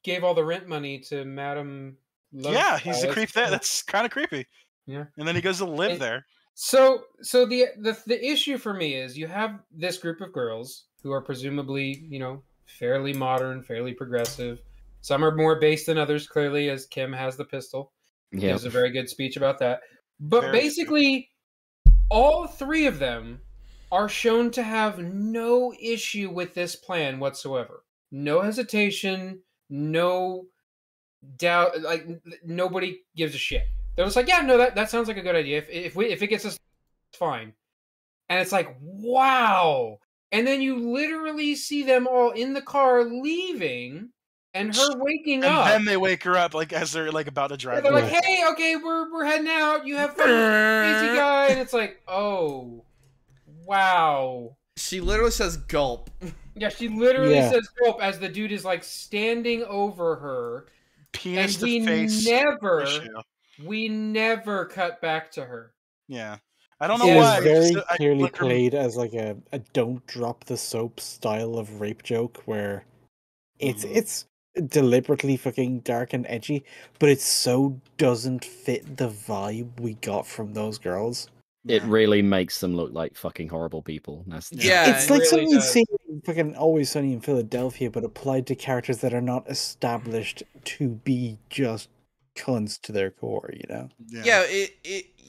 gave all the rent money to Madame.
Yeah, he's a creep there. That's kind of creepy.
Yeah.
And then he goes to live
And-
there.
So the issue for me is you have this group of girls who are presumably, you know, fairly modern, fairly progressive. Some are more based than others, clearly, as Kim has the pistol.
Yeah.
Gives a very good speech about that. But
Very
basically, all three of them are shown to have no issue with this plan whatsoever. No hesitation, no doubt. Like nobody gives a shit. They're just like, yeah, no, that sounds like a good idea. If it gets us, it's fine. And it's like, wow. And then you literally see them all in the car leaving, and her waking
And
up.
then they wake her up like as they're like about to
Yeah,
drive.
they're like,
away.
hey, okay, we're heading out. You have fun, crazy guy. And it's like, oh, wow.
She literally says gulp.
Yeah, she literally
Yeah.
says gulp as the dude is like standing over her.
Penis
And
to
we
face.
never,
ratio.
we never cut back to her.
Yeah. I don't know
It
why.
is very
I
clearly
like her-
played as like a don't drop the soap style of rape joke where it's deliberately fucking dark and edgy, but it so doesn't fit the vibe we got from those girls.
It
Yeah.
really makes them look like fucking horrible people. That's
Yeah,
It's like
really
something you'd
does.
see in fucking Always Sunny in Philadelphia, but applied to characters that are not established to be just cunts to their core, you know?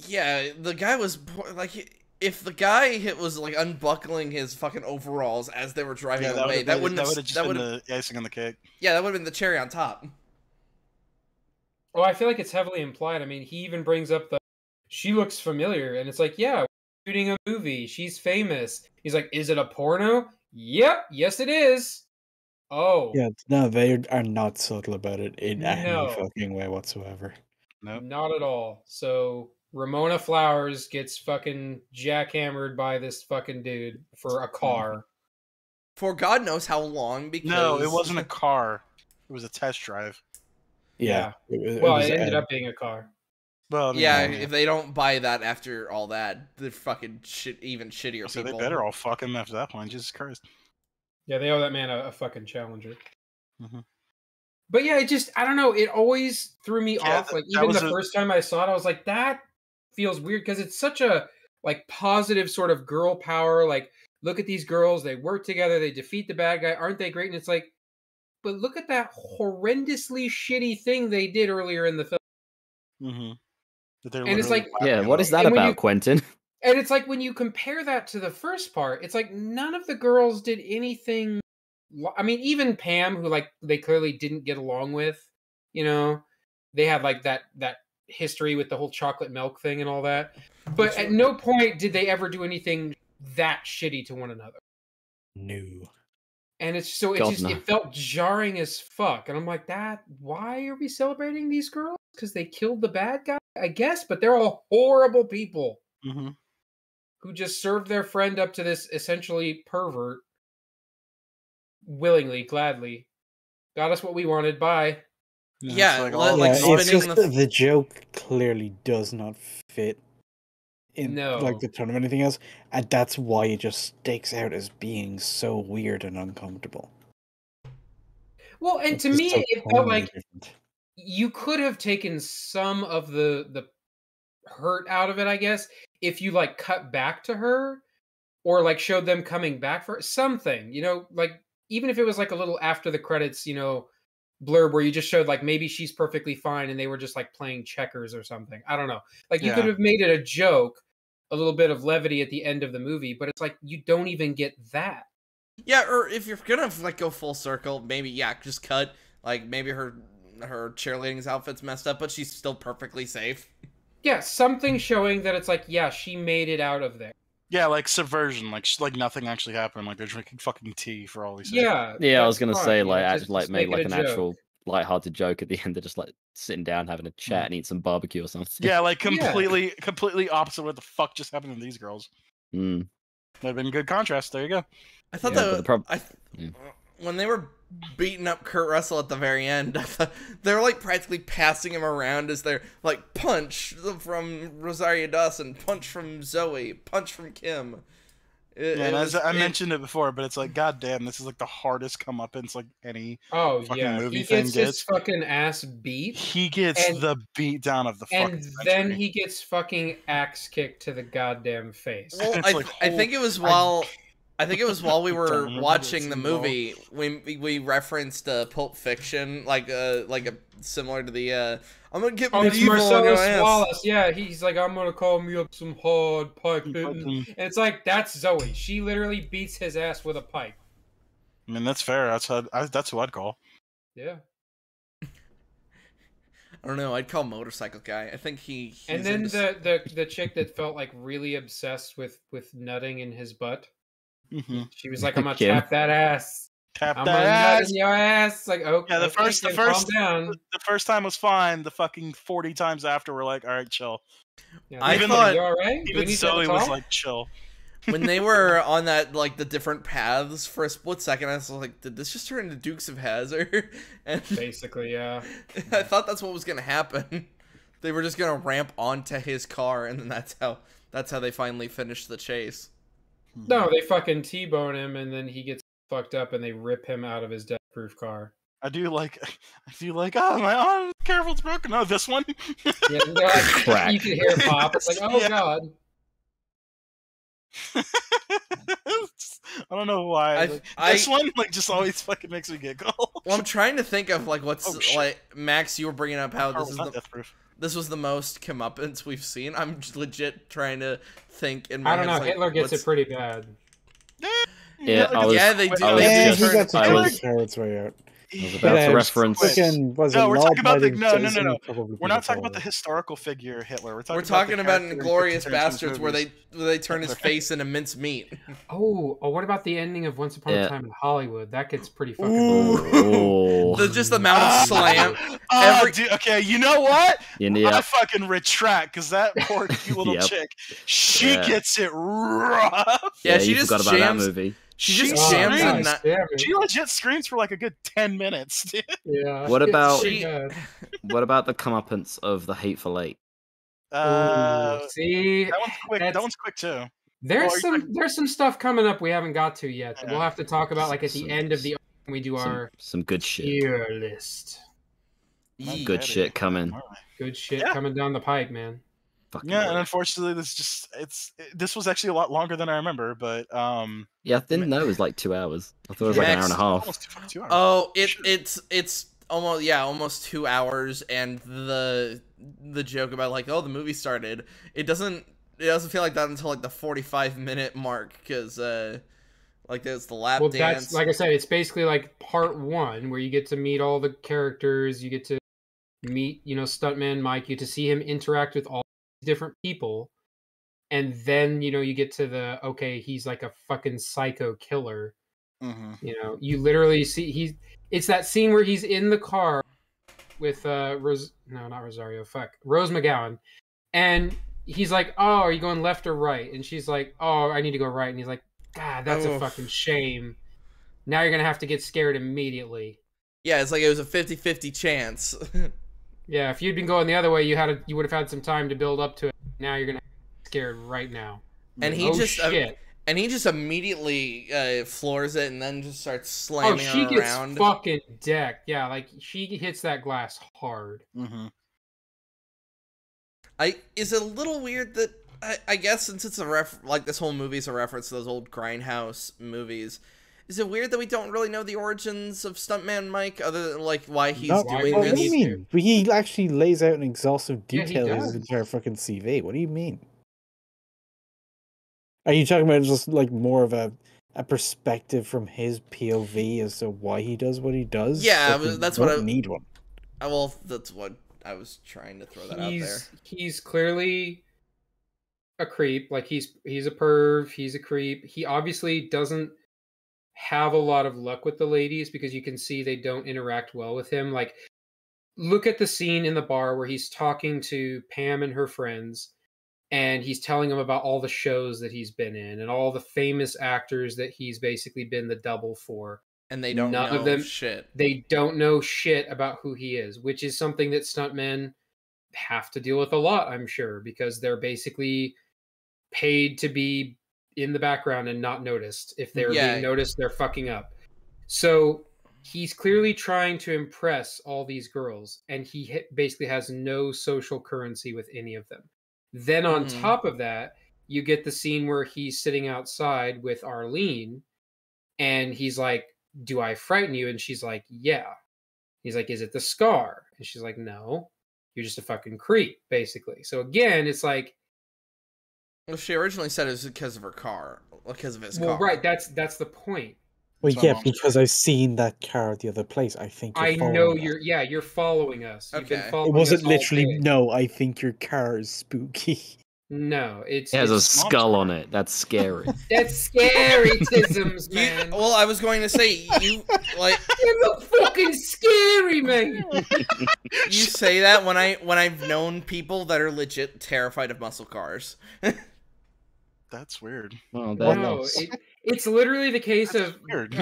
Yeah, the guy was like, if the guy was like unbuckling his fucking overalls as they were driving
Yeah,
away, that wouldn't have
just been the icing on the cake.
Yeah, that would have been the cherry on top.
Oh, I feel like it's heavily implied. I mean, he even brings up she looks familiar, and it's like, yeah, we're shooting a movie. She's famous. He's like, is it a porno? Yep, yes it is. Oh,
Yeah, no, they are not subtle about it in any
No.
fucking way whatsoever.
Nope.
not at all. So Ramona Flowers gets fucking jackhammered by this fucking dude for a car.
For God knows how long, because
No, it wasn't a car. It was a test drive.
Yeah.
Well, it ended up being a car.
Well, I mean,
Yeah, if they don't buy that after all that, they're fucking even shittier
so they
people.
better all fuck him after that point. Jesus Christ.
Yeah, they owe that man a fucking Challenger.
Mhm.
But yeah, I don't know. It always threw me
Yeah,
off. Like,
that
even
was
the
a-
first time I saw it, I was like, that feels weird because it's such a like positive sort of girl power. Like, look at these girls. They work together. They defeat the bad guy. Aren't they great? And it's like, but look at that horrendously shitty thing they did earlier in the film.
Mm-hmm.
And it's like,
Yeah, what is that
And when
about,
you-
Quentin?
And it's like when you compare that to the first part, it's like none of the girls did anything. I mean, even Pam, who like they clearly didn't get along with, you know, they had like that history with the whole chocolate milk thing and all that. But at no point did they ever do anything that shitty to one another.
No.
And it's so it
God,
just
no.
it felt jarring as fuck. And I'm like, why are we celebrating these girls? Because they killed the bad guy, I guess. But they're all horrible people
Mm-hmm.
who just served their friend up to this essentially pervert willingly, gladly. Got us what we wanted. Bye.
Yeah,
like,
let-
all,
like,
Yeah,
all-
it's
spinning
just
the-
the joke clearly does not fit in
No.
like the tone of anything else, and that's why it just sticks out as being so weird and uncomfortable.
Well, and
It's
to
just
me,
so
it felt
tonally
like
different.
you could have taken some of the hurt out of it, I guess, if you like cut back to her or like showed them coming back for something, you know, like even if it was like a little after the credits, you know, blurb where you just showed like maybe she's perfectly fine and they were just like playing checkers or something. I don't know. Like you could
Yeah.
have made it a joke, a little bit of levity at the end of the movie, but it's like you don't even get that.
Yeah, or if you're gonna like go full circle, maybe just cut. Like maybe her cheerleading's outfit's messed up, but she's still perfectly safe.
Yeah, something showing that it's like, yeah, she made it out of there.
Yeah, like subversion, like nothing actually happened. Like they're drinking fucking tea for all these.
Yeah.
Yeah, I was
that's
gonna
fine,
say
you know,
like
just
made
make
like
it
an
a joke.
actual light-hearted joke at the end. They're just like sitting down having a chat and eat some barbecue or something.
Yeah, like completely opposite of what the fuck just happened to these girls.
Mm.
That'd been good contrast. There you go.
I thought
Yeah, but the yeah.
when they were beating up Kurt Russell at the very end, I thought they were like practically passing him around as they're like punch from Rosario Dawson, punch from Zoe, punch from Kim.
And as I mentioned it before, but it's like, goddamn, this is like the hardest comeuppance like any fucking movie
he
thing
gets
gets.
his fucking ass beat,
He gets
And-
the beat down of the fucking
and
century.
then he gets fucking axe kicked to the goddamn face.
Well,
It's like,
I think it was while we were
don't remember
watching
this
the
at all.
movie, we referenced Pulp Fiction, like a similar to the I'm gonna get
Oh, it's
medieval on your
Marcellus
ass.
Wallace. Yeah, he's like, I'm gonna call me up some hard pipe hitting.
Fucking-
And it's like, that's Zoe. She literally beats his ass with a pipe.
I mean, that's fair. That's who I'd call.
Yeah.
I don't know. I'd call motorcycle guy. I think he's
And then
into
the chick that felt like really obsessed with nutting in his butt.
Mm-hmm.
She was like, I'm gonna
Kim.
tap that ass.
Tap
I'm
that
gonna nut
ass.
in your ass. Like, oh,
Yeah, the
okay,
first-
Kim, calm down.
The first time was fine. The fucking 40 times after, we're like, all right, chill.
Yeah,
I
even
thought-
you all right? Do we
Even
need to have a
Zoe was
talk?
like, chill.
when they were on that like the different paths for a split second. I was like, did this just turn into Dukes of Hazzard? And
Basically, yeah.
I thought that's what was gonna happen. They were just gonna ramp onto his car, and then that's how they finally finished the chase.
No, they fucking T-bone him, and then he gets fucked up, and they rip him out of his death-proof car.
I do like, oh, my arm, careful, it's broken. Oh, this one?
Yeah, they're like,
Crack.
you can hear it pop. It's like, oh
Yeah.
god.
I don't know why. This one like just always fucking makes me giggle.
Well, I'm trying to think of like what's
Oh,
like Max. You were bringing up how
this is Deathproof.
This was the most comeuppance we've seen. I'm just legit trying to think in my
I don't know.
head, like,
Hitler gets it pretty bad.
Yeah,
they do.
Yeah, he
just-
got to
I
turn
was-
his carrots way out.
I was about to reference.
No, we're talking about the no.
Probably
We're not
could've
talking about the
followed.
historical figure Hitler. We're
We're
talking
talking
about
about
the
Inglorious
character in
Bastards, where
movies.
they turn his face into mince meat.
Oh, what about the ending of Once Upon a Time in Hollywood? That gets pretty fucking.
Oh.
Just the amount of slam.
Dude, okay, you know what?
Yeah.
I fucking retract because that poor cute little
Yep.
chick, she gets it rough.
Yeah, she
you
just
forgot about that
jams.
movie.
She
She
just jams in
screams.
that.
Yeah,
She legit screams for like a good 10 minutes, dude.
yeah.
What
It's
about-
pretty bad.
What about the comeuppance of the Hateful Eight?
Ooh, see,
That one's quick.
that's-
That one's quick too.
there's
Well,
there's some stuff coming up we haven't got to yet. That we'll
Yeah.
have to talk about like at the
Some-
end of the when we do our
Some good shit.
tier list.
Yee.
Good shit coming.
Good shit
Yeah.
coming down the pipe, man.
Fucking
Yeah,
good.
and unfortunately, this was actually a lot longer than I remember, but
Yeah, I didn't know it was like 2 hours. I thought it was like an hour and a half.
almost fucking 2 hours.
Oh, it's almost 2 hours, and the joke about like, oh, the movie started. It doesn't feel like that until like the 45-minute mark, because like there's the lap
Well,
dance.
that's like I said, it's basically like part one where you get to meet all the characters, you get to meet, Stuntman Mike, you get to see him interact with all these different people, and then you get to the okay, he's like a fucking psycho killer.
Mm-hmm.
You literally see it's that scene where he's in the car with Rose McGowan, and he's like, oh, are you going left or right? And she's like, oh, I need to go right. And he's like, God, that's a
Oof.
fucking shame. Now you're gonna have to get scared immediately.
Yeah, it's like it was a 50-50 chance.
Yeah, if you'd been going the other way, you would have had some time to build up to it. Now you're gonna get scared right now.
And he
Oh,
just
shit.
and he just immediately floors it, and then just starts
Oh,
slamming
she
her
gets
around.
fucking decked. Yeah, like she hits that glass hard.
Mm-hmm.
Is it a little weird that I guess since it's like this whole movie's a reference to those old Grindhouse movies. Is it weird that we don't really know the origins of Stuntman Mike, other than like why he's
No,
doing
what do
this?
you mean? He actually lays out in exhaustive
Yeah, he
detail his
does.
entire fucking CV. What do you mean? Are you talking about just like more of a perspective from his POV as to why he does what he does?
Yeah,
Like, we
that's what
don't
I
need one.
Well, that's what I was trying to throw that out there.
He's clearly a creep. Like he's a perv. He's a creep. He obviously doesn't have a lot of luck with the ladies because you can see they don't interact well with him. Like, look at the scene in the bar where he's talking to Pam and her friends, and he's telling them about all the shows that he's been in and all the famous actors that he's basically been the double for.
And they don't
None
know
of them-
shit.
They don't know shit about who he is, which is something that stuntmen have to deal with a lot, I'm sure, because they're basically paid to be in the background and not noticed. If they're being noticed, they're fucking up. So he's clearly trying to impress all these girls, and he basically has no social currency with any of them. Then on top of that, you get the scene where he's sitting outside with Arlene, and he's like, do I frighten you? And she's like, yeah. He's like, is it the scar? And she's like, no, you're just a fucking creep, basically. So again, it's like,
Well, she originally said it was because of her car, because of his
well,
car.
right, that's the point.
Well,
That's my
yeah,
mom.
because I've seen that car at the other place. I think
I
you're
know
following us.
you're following us. You've been
Okay.
following
It wasn't
us all
literally,
day.
no, I think your car is spooky.
No, it's
It has a
it's-
skull on it. That's scary.
that's scary tisms, man.
Well, I was going to say you like
You look fucking scary, man.
you say that when I've known people that are legit terrified of muscle cars.
That's weird.
Well, there
No,
goes.
it's literally the case of
Weird.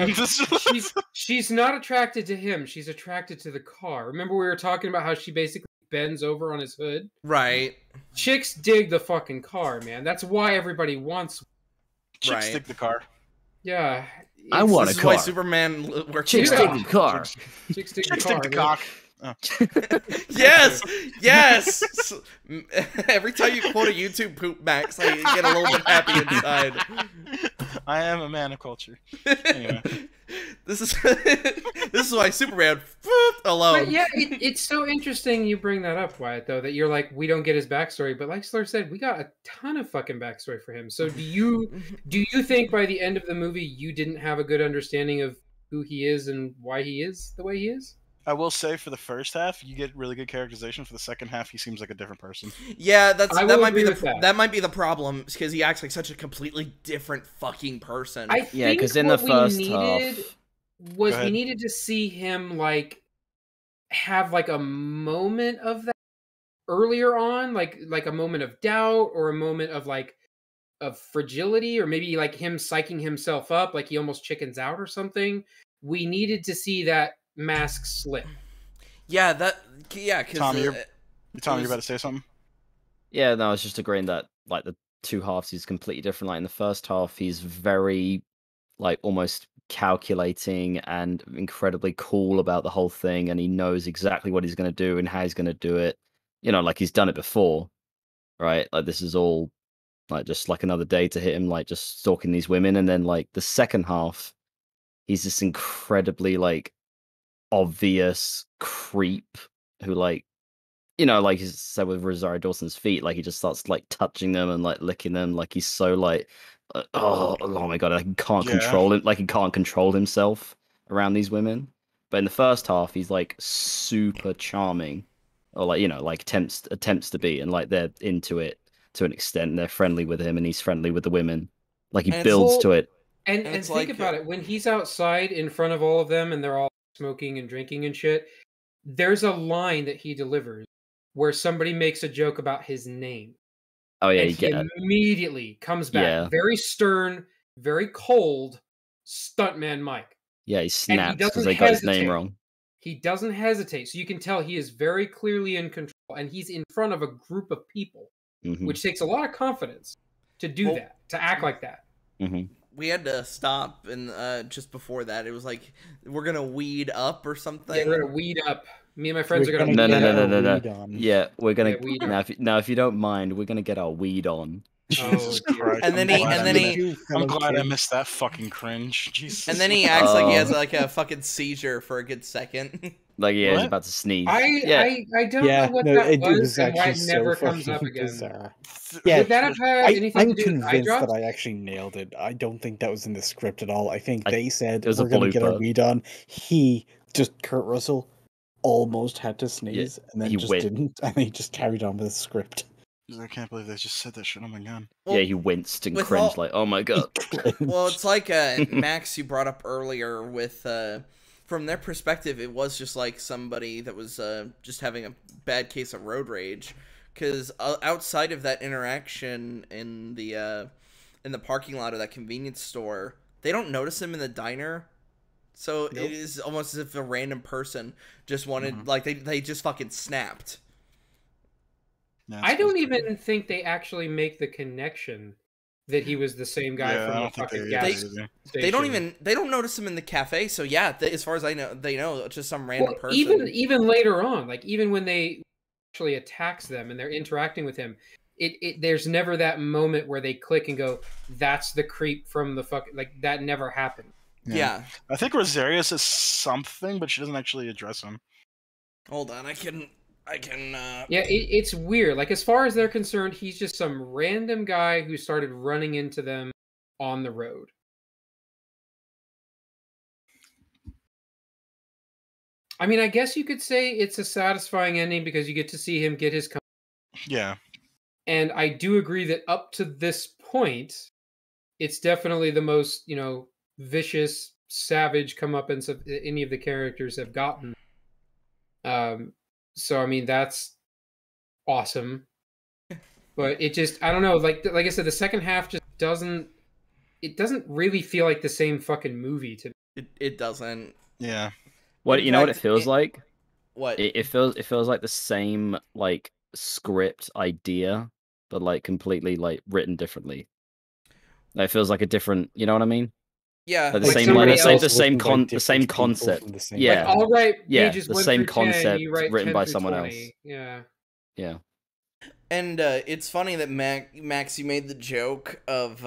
she's not attracted to him. She's attracted to the car. Remember we were talking about how she basically bends over on his hood?
Right.
Chicks dig the fucking car, man. That's why everybody wants.
Chicks
Right.
stick the car.
Yeah,
I want
This
a
is why
car.
Superman works.
Chicks
Yeah.
dig the car.
Chicks dig
Chicks
the
stick
car.
the
dude.
cock. Oh.
Yes, yes. Every time you quote a YouTube poop, Max, I get a little bit happy inside.
I am a man of culture. Anyway.
This is why Superman alone.
But yeah, it's so interesting you bring that up, Wyatt, though, that you're like, we don't get his backstory, but like Slur said, we got a ton of fucking backstory for him. So do you think by the end of the movie you didn't have a good understanding of who he is and why he is the way he is?
I will say for the first half, you get really good characterization. For the second half, he seems like a different person.
Yeah, that might be
that
might be the problem because he acts like such a completely different fucking person.
Yeah, because in the first half,
we needed to see him like have like a moment of that earlier on, like a moment of doubt or a moment of like of fragility, or maybe like him psyching himself up, like he almost chickens out or something. We needed to see that mask slip.
Yeah, because
Tom, you're about to say something?
Yeah, no, I was just agreeing that like the two halves is completely different. Like in the first half, he's very like almost calculating and incredibly cool about the whole thing, and he knows exactly what he's going to do and how he's going to do it. You know, like he's done it before, right? Like this is all like just like another day to him, like just stalking these women. And then like the second half, he's this incredibly like obvious creep who like, you know, like he said with Rosario Dawson's feet, like he just starts like touching them and like licking them, like he's so like, oh my god, like he can't control it, like he can't control himself around these women. But in the first half, he's like super charming, or like, you know, like attempts to be, and like they're into it to an extent. They're friendly with him, and he's friendly with the women. Like he builds to it.
And think about it, when he's outside in front of all of them, and they're all smoking and drinking and shit, there's a line that he delivers where somebody makes a joke about his name.
Oh yeah,
and he immediately comes back very stern, very cold, stuntman Mike.
Yeah, he snaps because they got his name wrong.
He doesn't hesitate, so you can tell he is very clearly in control, and he's in front of a group of people, which takes a lot of confidence to do that, to act like that.
We had to stop, and just before that, it was like, we're gonna weed up or something.
Yeah, we're gonna weed up. Me and my friends are gonna
no. Yeah, we're gonna now. If you don't mind, we're gonna get our weed on.
Jesus Christ!
And then
I'm glad I missed that fucking cringe. Jesus.
And then he acts like he has like a fucking seizure for a good second.
Like he's about to sneeze.
I don't know what that was and why it never comes up again.
Bizarre.
Yeah, would that have had anything to do with eye drops?
That I actually nailed it. I don't think that was in the script at all. I think they said
we're
going to get our weed on. Kurt Russell almost had to sneeze and then just didn't, and he just carried on with the script.
I can't believe they just said that shit. Oh my god.
Well, yeah, he winced and cringed like, oh my god.
Well, it's like Max, you brought up earlier with from their perspective, it was just like somebody that was just having a bad case of road rage, because outside of that interaction in the parking lot of that convenience store, they don't notice him in the diner. So it is almost as if a random person just wanted, like, they just fucking snapped.
I don't even think they actually make the connection that he was the same guy from the fucking gas station.
They don't notice him in the cafe. So yeah, as far as I know, they know it's just some random person.
Even later on, like even when they actually attacks them and they're interacting with him, there's never that moment where they click and go, "That's the creep from the fucking," like that never happened.
Yeah.
I think Rosario says something, but she doesn't actually address him.
Hold on, I can.
Yeah, it's weird. Like, as far as they're concerned, he's just some random guy who started running into them on the road. I mean, I guess you could say it's a satisfying ending because you get to see him get his...
Yeah.
And I do agree that up to this point, it's definitely the most, vicious, savage comeuppance of any of the characters have gotten. So I mean that's awesome, but it just I don't know. Like I said, the second half just doesn't really feel like the same fucking movie to me.
It doesn't.
Yeah.
What you know what it feels like?
What
it feels like the same like script idea, but like completely like written differently. It feels like a different. You know what I mean?
Yeah,
Like the
Like
same,
somebody
like
else
the same
written by
the same
different people
concept.
from the same
Yeah.
Like, I'll write
Yeah,
pages
the
1
same
through 10,
concept
you write
written
10
by
through
someone
20.
else.
Yeah.
Yeah.
and it's funny that Max, you made the joke of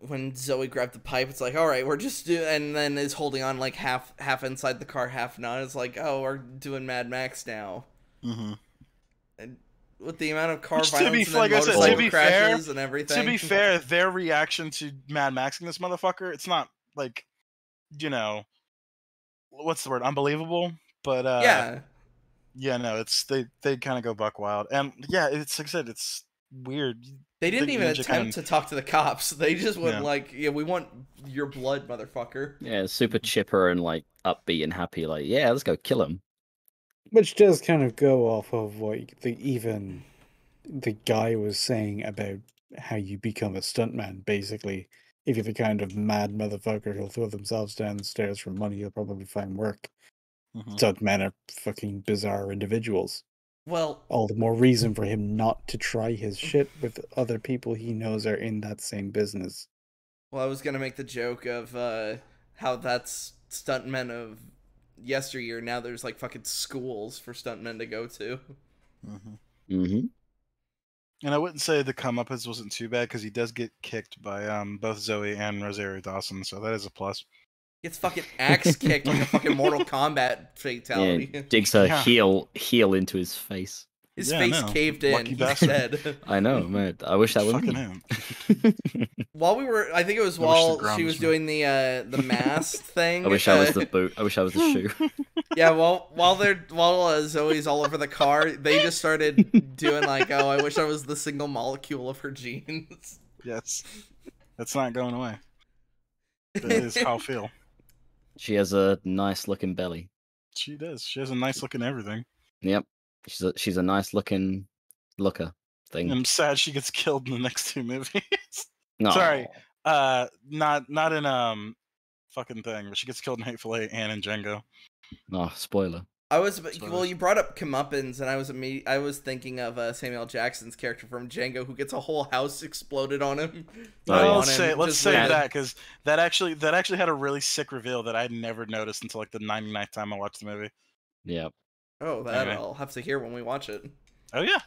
when Zoe grabbed the pipe. It's like, all right, we're just and then is holding on like half inside the car, half not. It's like, oh, we're doing Mad Max now.
Mm-hmm.
And with the amount of car
Which,
violence and then
like I said,
motorcycle crashes and everything.
to be fair, their reaction to Mad Maxing this motherfucker, it's not like, you know, what's the word, unbelievable, but
yeah,
yeah, no, it's they kind of go buck wild, and yeah, it's like I said, it's weird.
they didn't even
Ninja
attempt to talk to the cops. They just went
Yeah.
like, yeah, we want your blood, motherfucker.
Yeah, super chipper and like upbeat and happy. Like, yeah, let's go kill him.
Which does kind of go off of what the guy was saying about how you become a stuntman. Basically, if you're the kind of mad motherfucker who'll throw themselves downstairs for money, you'll probably find work.
Mhm.
Stuntmen are fucking bizarre individuals.
Well,
All the more reason for him not to try his shit with other people he knows are in that same business.
I was gonna make the joke of how that's stuntmen of yesteryear. Now there's like fucking schools for stuntmen to go to.
Mhm.
Mm-hmm.
And I wouldn't say the comeuppance wasn't too bad because he does get kicked by both Zoe and Rosario Dawson, so that is a plus.
Gets fucking axe kicked like a fucking Mortal Kombat fatality.
Yeah, digs her
Yeah.
heel into his face.
His
Yeah, I
face
know.
caved in.
Lucky
He's
bastard.
dead.
I know, man. I wish that was
Fucking
me.
him.
While we were, I think it was
I wish the
while
ground
she
was
was
made.
doing the mask thing.
I wish I was the boot. I wish I was the shoe.
Yeah, while Zoe's all over the car, they just started doing like, oh, I wish I was the single molecule of her genes.
Yes, that's not going away. That is how I feel.
She has a nice looking belly.
She does. She has a nice looking everything.
Yep. She's a nice looking looker thing.
And I'm sad she gets killed in the next two movies.
No.
Sorry. Not in fucking thing, but she gets killed in Hateful Eight and in Django.
Oh, spoiler.
Well, you brought up comeuppance, and I was thinking of Samuel L. Jackson's character from Django, who gets a whole house exploded on him.
Oh,
Let's
yeah.
say
Just
that
like-
because that actually had a really sick reveal that I'd never noticed until like the 99th time I watched the movie.
Yep.
Oh, that
Anyway.
I'll have to hear when we watch it.
Oh yeah,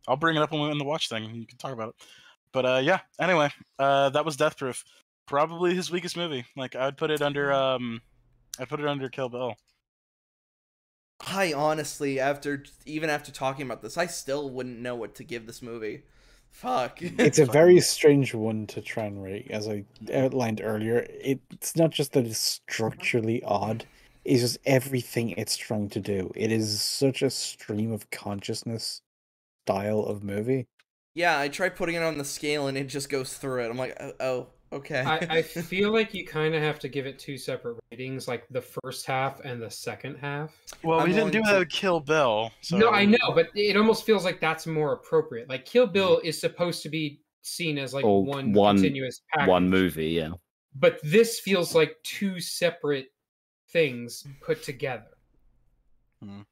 I'll bring it up when we're in the watch thing. You can talk about it. But yeah. Anyway, that was Death Proof. Probably his weakest movie. Like I'd put it under Kill Bill.
I honestly, after talking about this, I still wouldn't know what to give this movie. Fuck.
It's a very strange one to try and rate, as I outlined earlier. It's not just that it's structurally odd, it's just everything it's trying to do. It is such a stream of consciousness style of movie.
Yeah, I tried putting it on the scale and it just goes through it. I'm like, oh okay.
I feel like you kind of have to give it two separate ratings, like the first half and the second half.
Well,
I'm
we didn't do
going
that
to-
with Kill Bill. So...
No, I know, but it almost feels like that's more appropriate. Like Kill Bill is supposed to be seen as like
Or
one
one-
continuous package.
One movie, yeah.
But this feels like two separate things put together.
Hmm.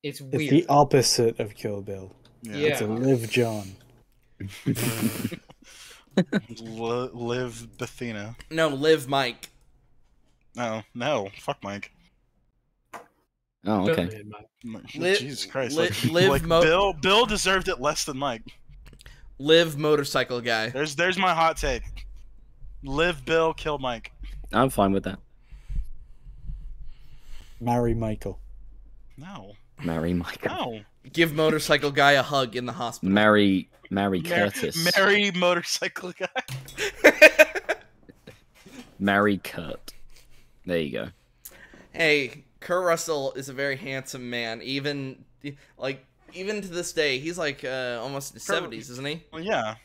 It's
It's
weird.
the opposite of Kill Bill.
Yeah.
It's a Live John.
Live Bethina.
No, Live Mike.
No, fuck Mike.
Oh, okay.
Jesus Christ!
Live
like Bill deserved it less than Mike.
Live Motorcycle Guy.
There's my hot take. Live Bill, kill Mike.
I'm fine with that.
Marry Michael.
No,
Marry Michael.
no.
Give Motorcycle Guy a hug in the hospital.
Marry Curtis.
Marry motorcycle guy.
Marry Kurt. There you go.
Hey, Kurt Russell is a very handsome man. Even to this day, he's like almost in his 70s, isn't he?
Well, yeah.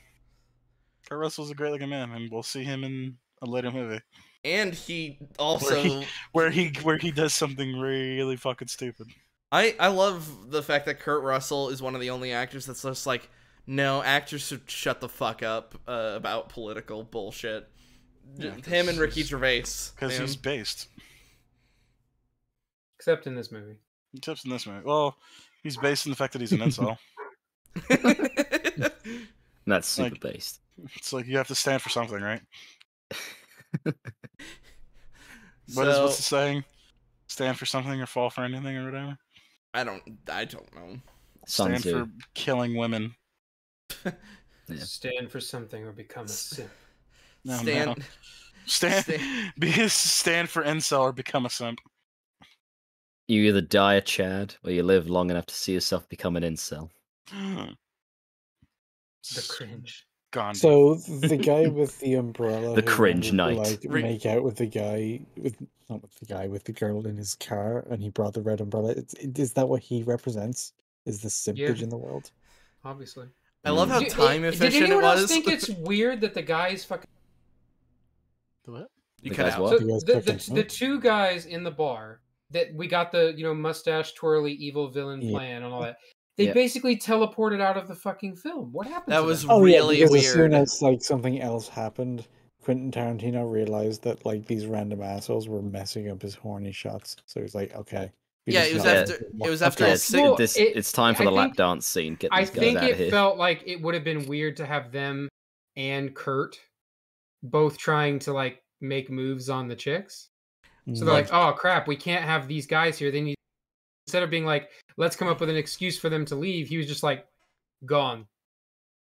Kurt Russell's a great looking man, and we'll see him in a later movie
And he also
where he does something really fucking stupid.
I love the fact that Kurt Russell is one of the only actors that's just like, no, actors should shut the fuck up about political bullshit.
Yeah,
Him and Ricky Gervais.
Because
man.
he's based.
Except in this movie.
Except in this movie. Well, he's based in the fact that he's an incel.
That's super
Like-
based.
It's like you have to stand for something, right? What's the saying? Stand for something or fall for anything or whatever.
I don't know.
Sun
Stand
Tzu.
for killing women.
Yeah.
Stand for something or become a simp.
No,
Stand.
no. Stand for incel or become a simp.
You either die a Chad or you live long enough to see yourself become an incel.
The cringe.
Gandhi.
So the guy with the umbrella,
The
who
cringe
wanted to,
knight.
like make out with the guy with the girl in his car, and he brought the red umbrella. Is that what he represents? Is the simpage in the world?
Obviously.
I love how
Did
time-efficient
anyone
it
else
was.
think it's weird that the guys fucking...
The what?
You
The
cut
guys
out.
what?
So
You guys
the
fucking-
two guys in the bar that we got the mustache twirly evil villain
Yeah.
plan and all that. They
Yeah.
basically teleported out of the fucking film. What happened?
That
to
was
them?
Oh yeah,
really
because as soon
weird.
as like something else happened, Quentin Tarantino realized that like these random assholes were messing up his horny shots. So he's like, okay. we
Yeah,
just
it was
gotta
Yeah.
after.
do
It was
more.
after
Yeah,
a
it's,
six.
Well,
it's time for
I
the lap
think-
dance scene. Get
I
these guys
think
out of
it
here.
felt like it would have been weird to have them and Kurt both trying to like make moves on the chicks. So they're like, oh crap, we can't have these guys here. They need, instead of being like, let's come up with an excuse for them to leave, he was just like, gone.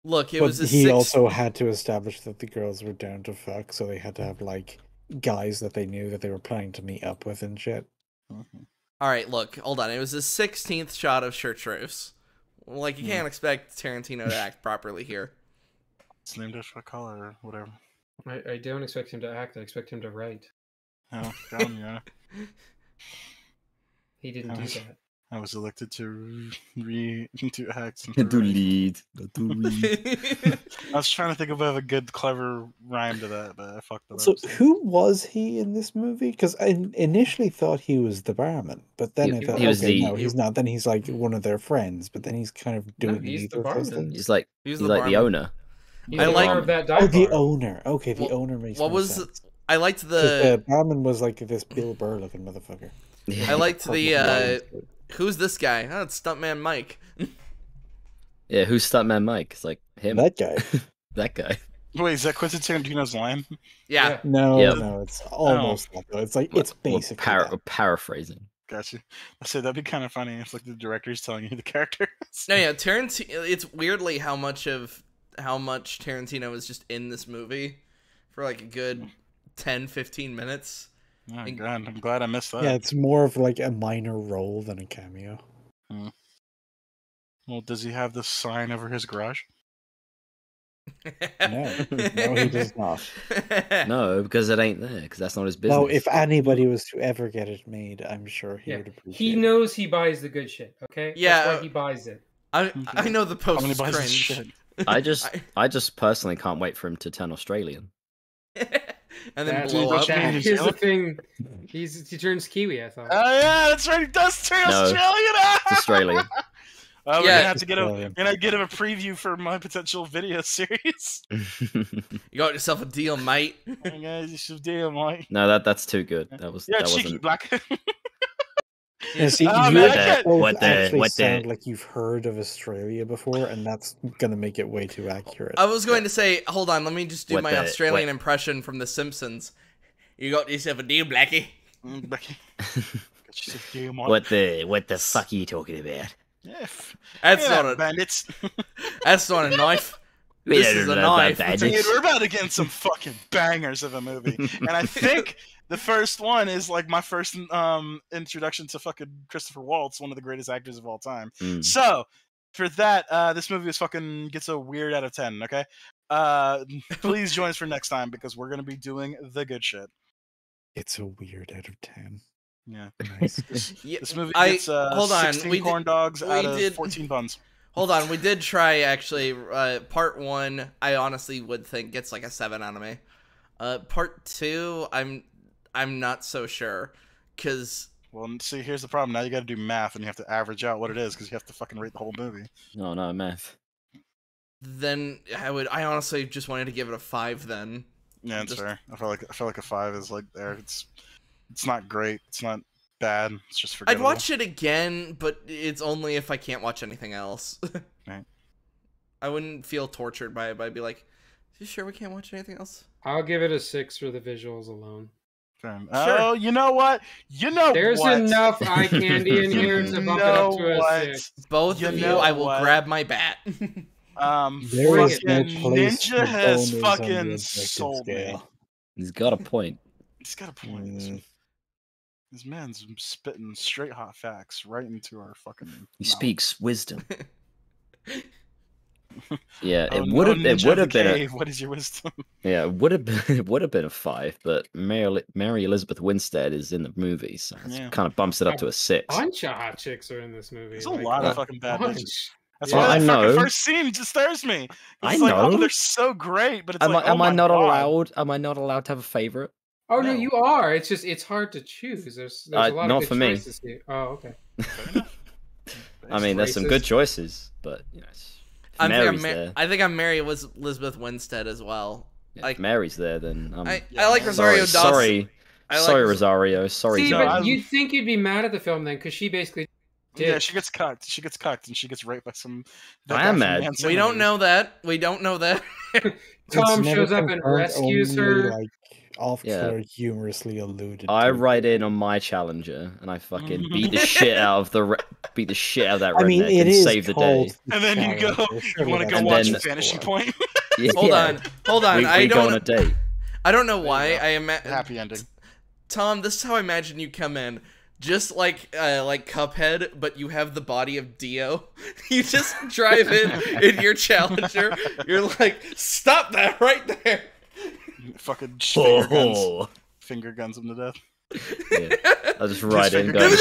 Look, it
But
was a
he
six.
also had to establish that the girls were down to fuck, so they had to have like guys that they knew that they were planning to meet up with and shit.
All right, look, hold on. It was the 16th shot of chartreuse. Like, you can't expect Tarantino to act properly here.
It's named after a color or whatever.
I don't expect him to act. I expect him to write.
No, down, yeah.
He didn't do that.
I was elected to to act. And
To
to write.
lead. To lead.
I was trying to think of a good, clever rhyme to that, but I fucked it
So
up.
who was he in this movie? Because I initially thought he was the barman, but then I thought,
he was
okay,
the-
no, he's not. Then he's like one of their friends, but then he's kind of
No,
doing
he's
neither
the
of those
barman.
things.
He's like
He's
he's
the
like the
barman.
owner.
He's
I
the
like-
owner of that
Oh,
dive
the
bar.
owner. Okay, the
Well,
owner makes
what
more
was
sense.
I liked
'Cause
the
barman was like this Bill Burr looking motherfucker.
I liked the
Fucking
who's this guy? Oh, it's Stuntman Mike.
Yeah, who's Stuntman Mike? It's like him.
that guy.
That guy.
Wait, is that Quentin Tarantino's line?
Yeah.
No,
Yeah.
no, it's almost that though. It's like it's
Well,
basically that.
paraphrasing.
Gotcha. I said that'd be kind of funny if like the director's telling you the character.
No, yeah, Tarantino. It's weirdly how much Tarantino is just in this movie for like a good 10-15 minutes.
Oh god, I'm glad I missed that.
Yeah, it's more of like a minor role than a cameo.
Well, does he have the sign over his garage?
No, no, he does not.
No, because it ain't there. Because that's not his business.
No, if anybody was to ever get it made, I'm sure he
Yeah.
would appreciate
He
it.
knows he buys the good shit. Okay.
Yeah,
That's why he buys it.
I know the
How
post
many
is
buys this
cringe.
shit?
I just personally can't wait for him to turn Australian.
And then
That's
blow
what
up.
you mean.
Here's the thing. He turns Kiwi, I thought.
Oh yeah, that's right. He does turn
No.
Australian.
It's Australian.
We're
Yeah.
gonna have to get him.
Australian.
Gonna get him a preview for my potential video series.
You got yourself a deal, mate.
Hey guys, you should damn like.
No, that's too good. That was
Yeah,
that
cheeky
wasn't.
black.
Yeah, see,
Oh,
you
man, I
both
can't-
what the-
actually
what the-
sound like you've heard of Australia before, and that's gonna make it way too accurate.
I was going to say, hold on, let me just do
What
my
the-
Australian
what-
impression from The Simpsons. You got yourself a deal, Blackie.
Becky. Got you some damn like.
what the fuck are you talking about?
Yeah,
That's
yeah,
not a
bandits.
that's not a knife. This is a knife.
Dude, we're about to get in some fucking bangers of a movie, and I think the first one is like my first introduction to fucking Christopher Waltz, one of the greatest actors of all time.
Mm.
So for that, this movie is fucking gets a weird out of 10. Okay, please join us for next time because we're gonna be doing the good shit.
It's a weird out of 10.
Yeah,
Nice.
Yeah,
this movie
I-
gets
hold on,
16
we
corn dogs
we
out of
did-
14 buns.
Hold on, we did try actually. Part 1, I honestly would think gets like a 7 out of me. Part 2, I'm not so sure, cause
Well, see, here's the problem. Now you got to do math, and you have to average out what it is because you have to fucking rate the whole movie.
No, no math.
then I honestly just wanted to give it a 5 then.
Yeah, it's
Just-
fair. I feel like a 5 is like there. It's not great. It's not bad. It's just
I'd
forgettable.
watch it again, but it's only if I can't watch anything else.
Right.
I wouldn't feel tortured by it, but I'd be like, you sure we can't watch anything else?
I'll give it a 6 for the visuals alone.
Sure.
Sure.
Oh, you know what? You know
There's
what?
enough eye candy in here to bump it up to a 6.
Both
You
of you,
know
I will
what?
grab my bat.
There
Bring
is
it.
no
Fucking
place
Ninja
for
has
boners on
fucking
the objective
sold me.
scale.
He's got a point.
He's got a point. This man's spitting straight hot facts right into our fucking
He
mouth.
speaks wisdom. Yeah,
Oh,
it would have
Ninja of the
been
Cave, what is your wisdom?
yeah, it would have been a 5, but Mary Elizabeth Winstead is in the movie, so it kind of bumps it up to a 6.
Bunch of hot chicks are in this movie.
There's a lot of fucking bad
bunch.
bitches. That's
Yeah.
why
I
that
know.
fucking first scene disturbs me.
I
It's like, oh,
know.
they're so great, but it's
Am
like,
I, am
oh
I
my
not
God.
allowed? Am I not allowed to have a favorite?
Oh no,
No.
you are. It's just it's hard to choose. There's a lot
not
of
for
good
me.
choices here. Oh, okay.
I mean, there's some good choices, but you know, Mary's there.
I think I'm Mary Elizabeth Winstead as well.
Yeah,
Like
if Mary's there, then
I like Rosario Dawson.
Sorry,
I like
sorry, Rosario. Sorry,
See,
Zoe.
but you'd think you'd be mad at the film then, because she basically did.
Yeah, she gets cucked. She gets cucked, and she gets raped by some.
I am mad.
We don't know that. We don't know that.
Tom
It's never
shows up and
confirmed,
rescues
only,
her.
like off-color, humorously alluded.
I
to.
write in on my challenger, and I fucking beat the shit out of that redneck
I mean, it
and
is
save the day.
And then you go. You want to go
And
watch
then-
a Fantasy Point?
Yeah,
Hold on.
We
I
go on a
don't.
date.
I don't know why.
Happy ending.
Tom, this is how I imagine you come in. Just like Cuphead, but you have the body of Dio. You just drive in your Challenger. You're like, stop that right there.
Fucking finger guns him to death.
Yeah. I'll just ride in
finger
going.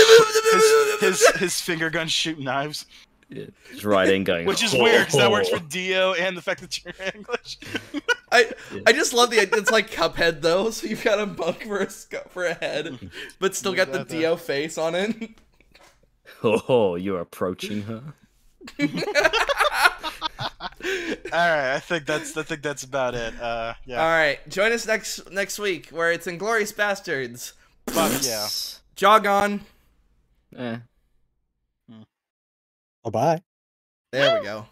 His finger guns shoot knives,
Yeah, just ride in going.
which is weird because that works for Dio and the fact that you're English.
I just love the it's like Cuphead though, so you've got a bunk for a head, but still got the Dio face on it.
Oh, you're approaching her.
All right, I think that's about it. Yeah.
All right, join us next week where it's Inglourious Bastards.
Fuck yeah.
Jog on.
Eh.
Bye-bye.
There we go.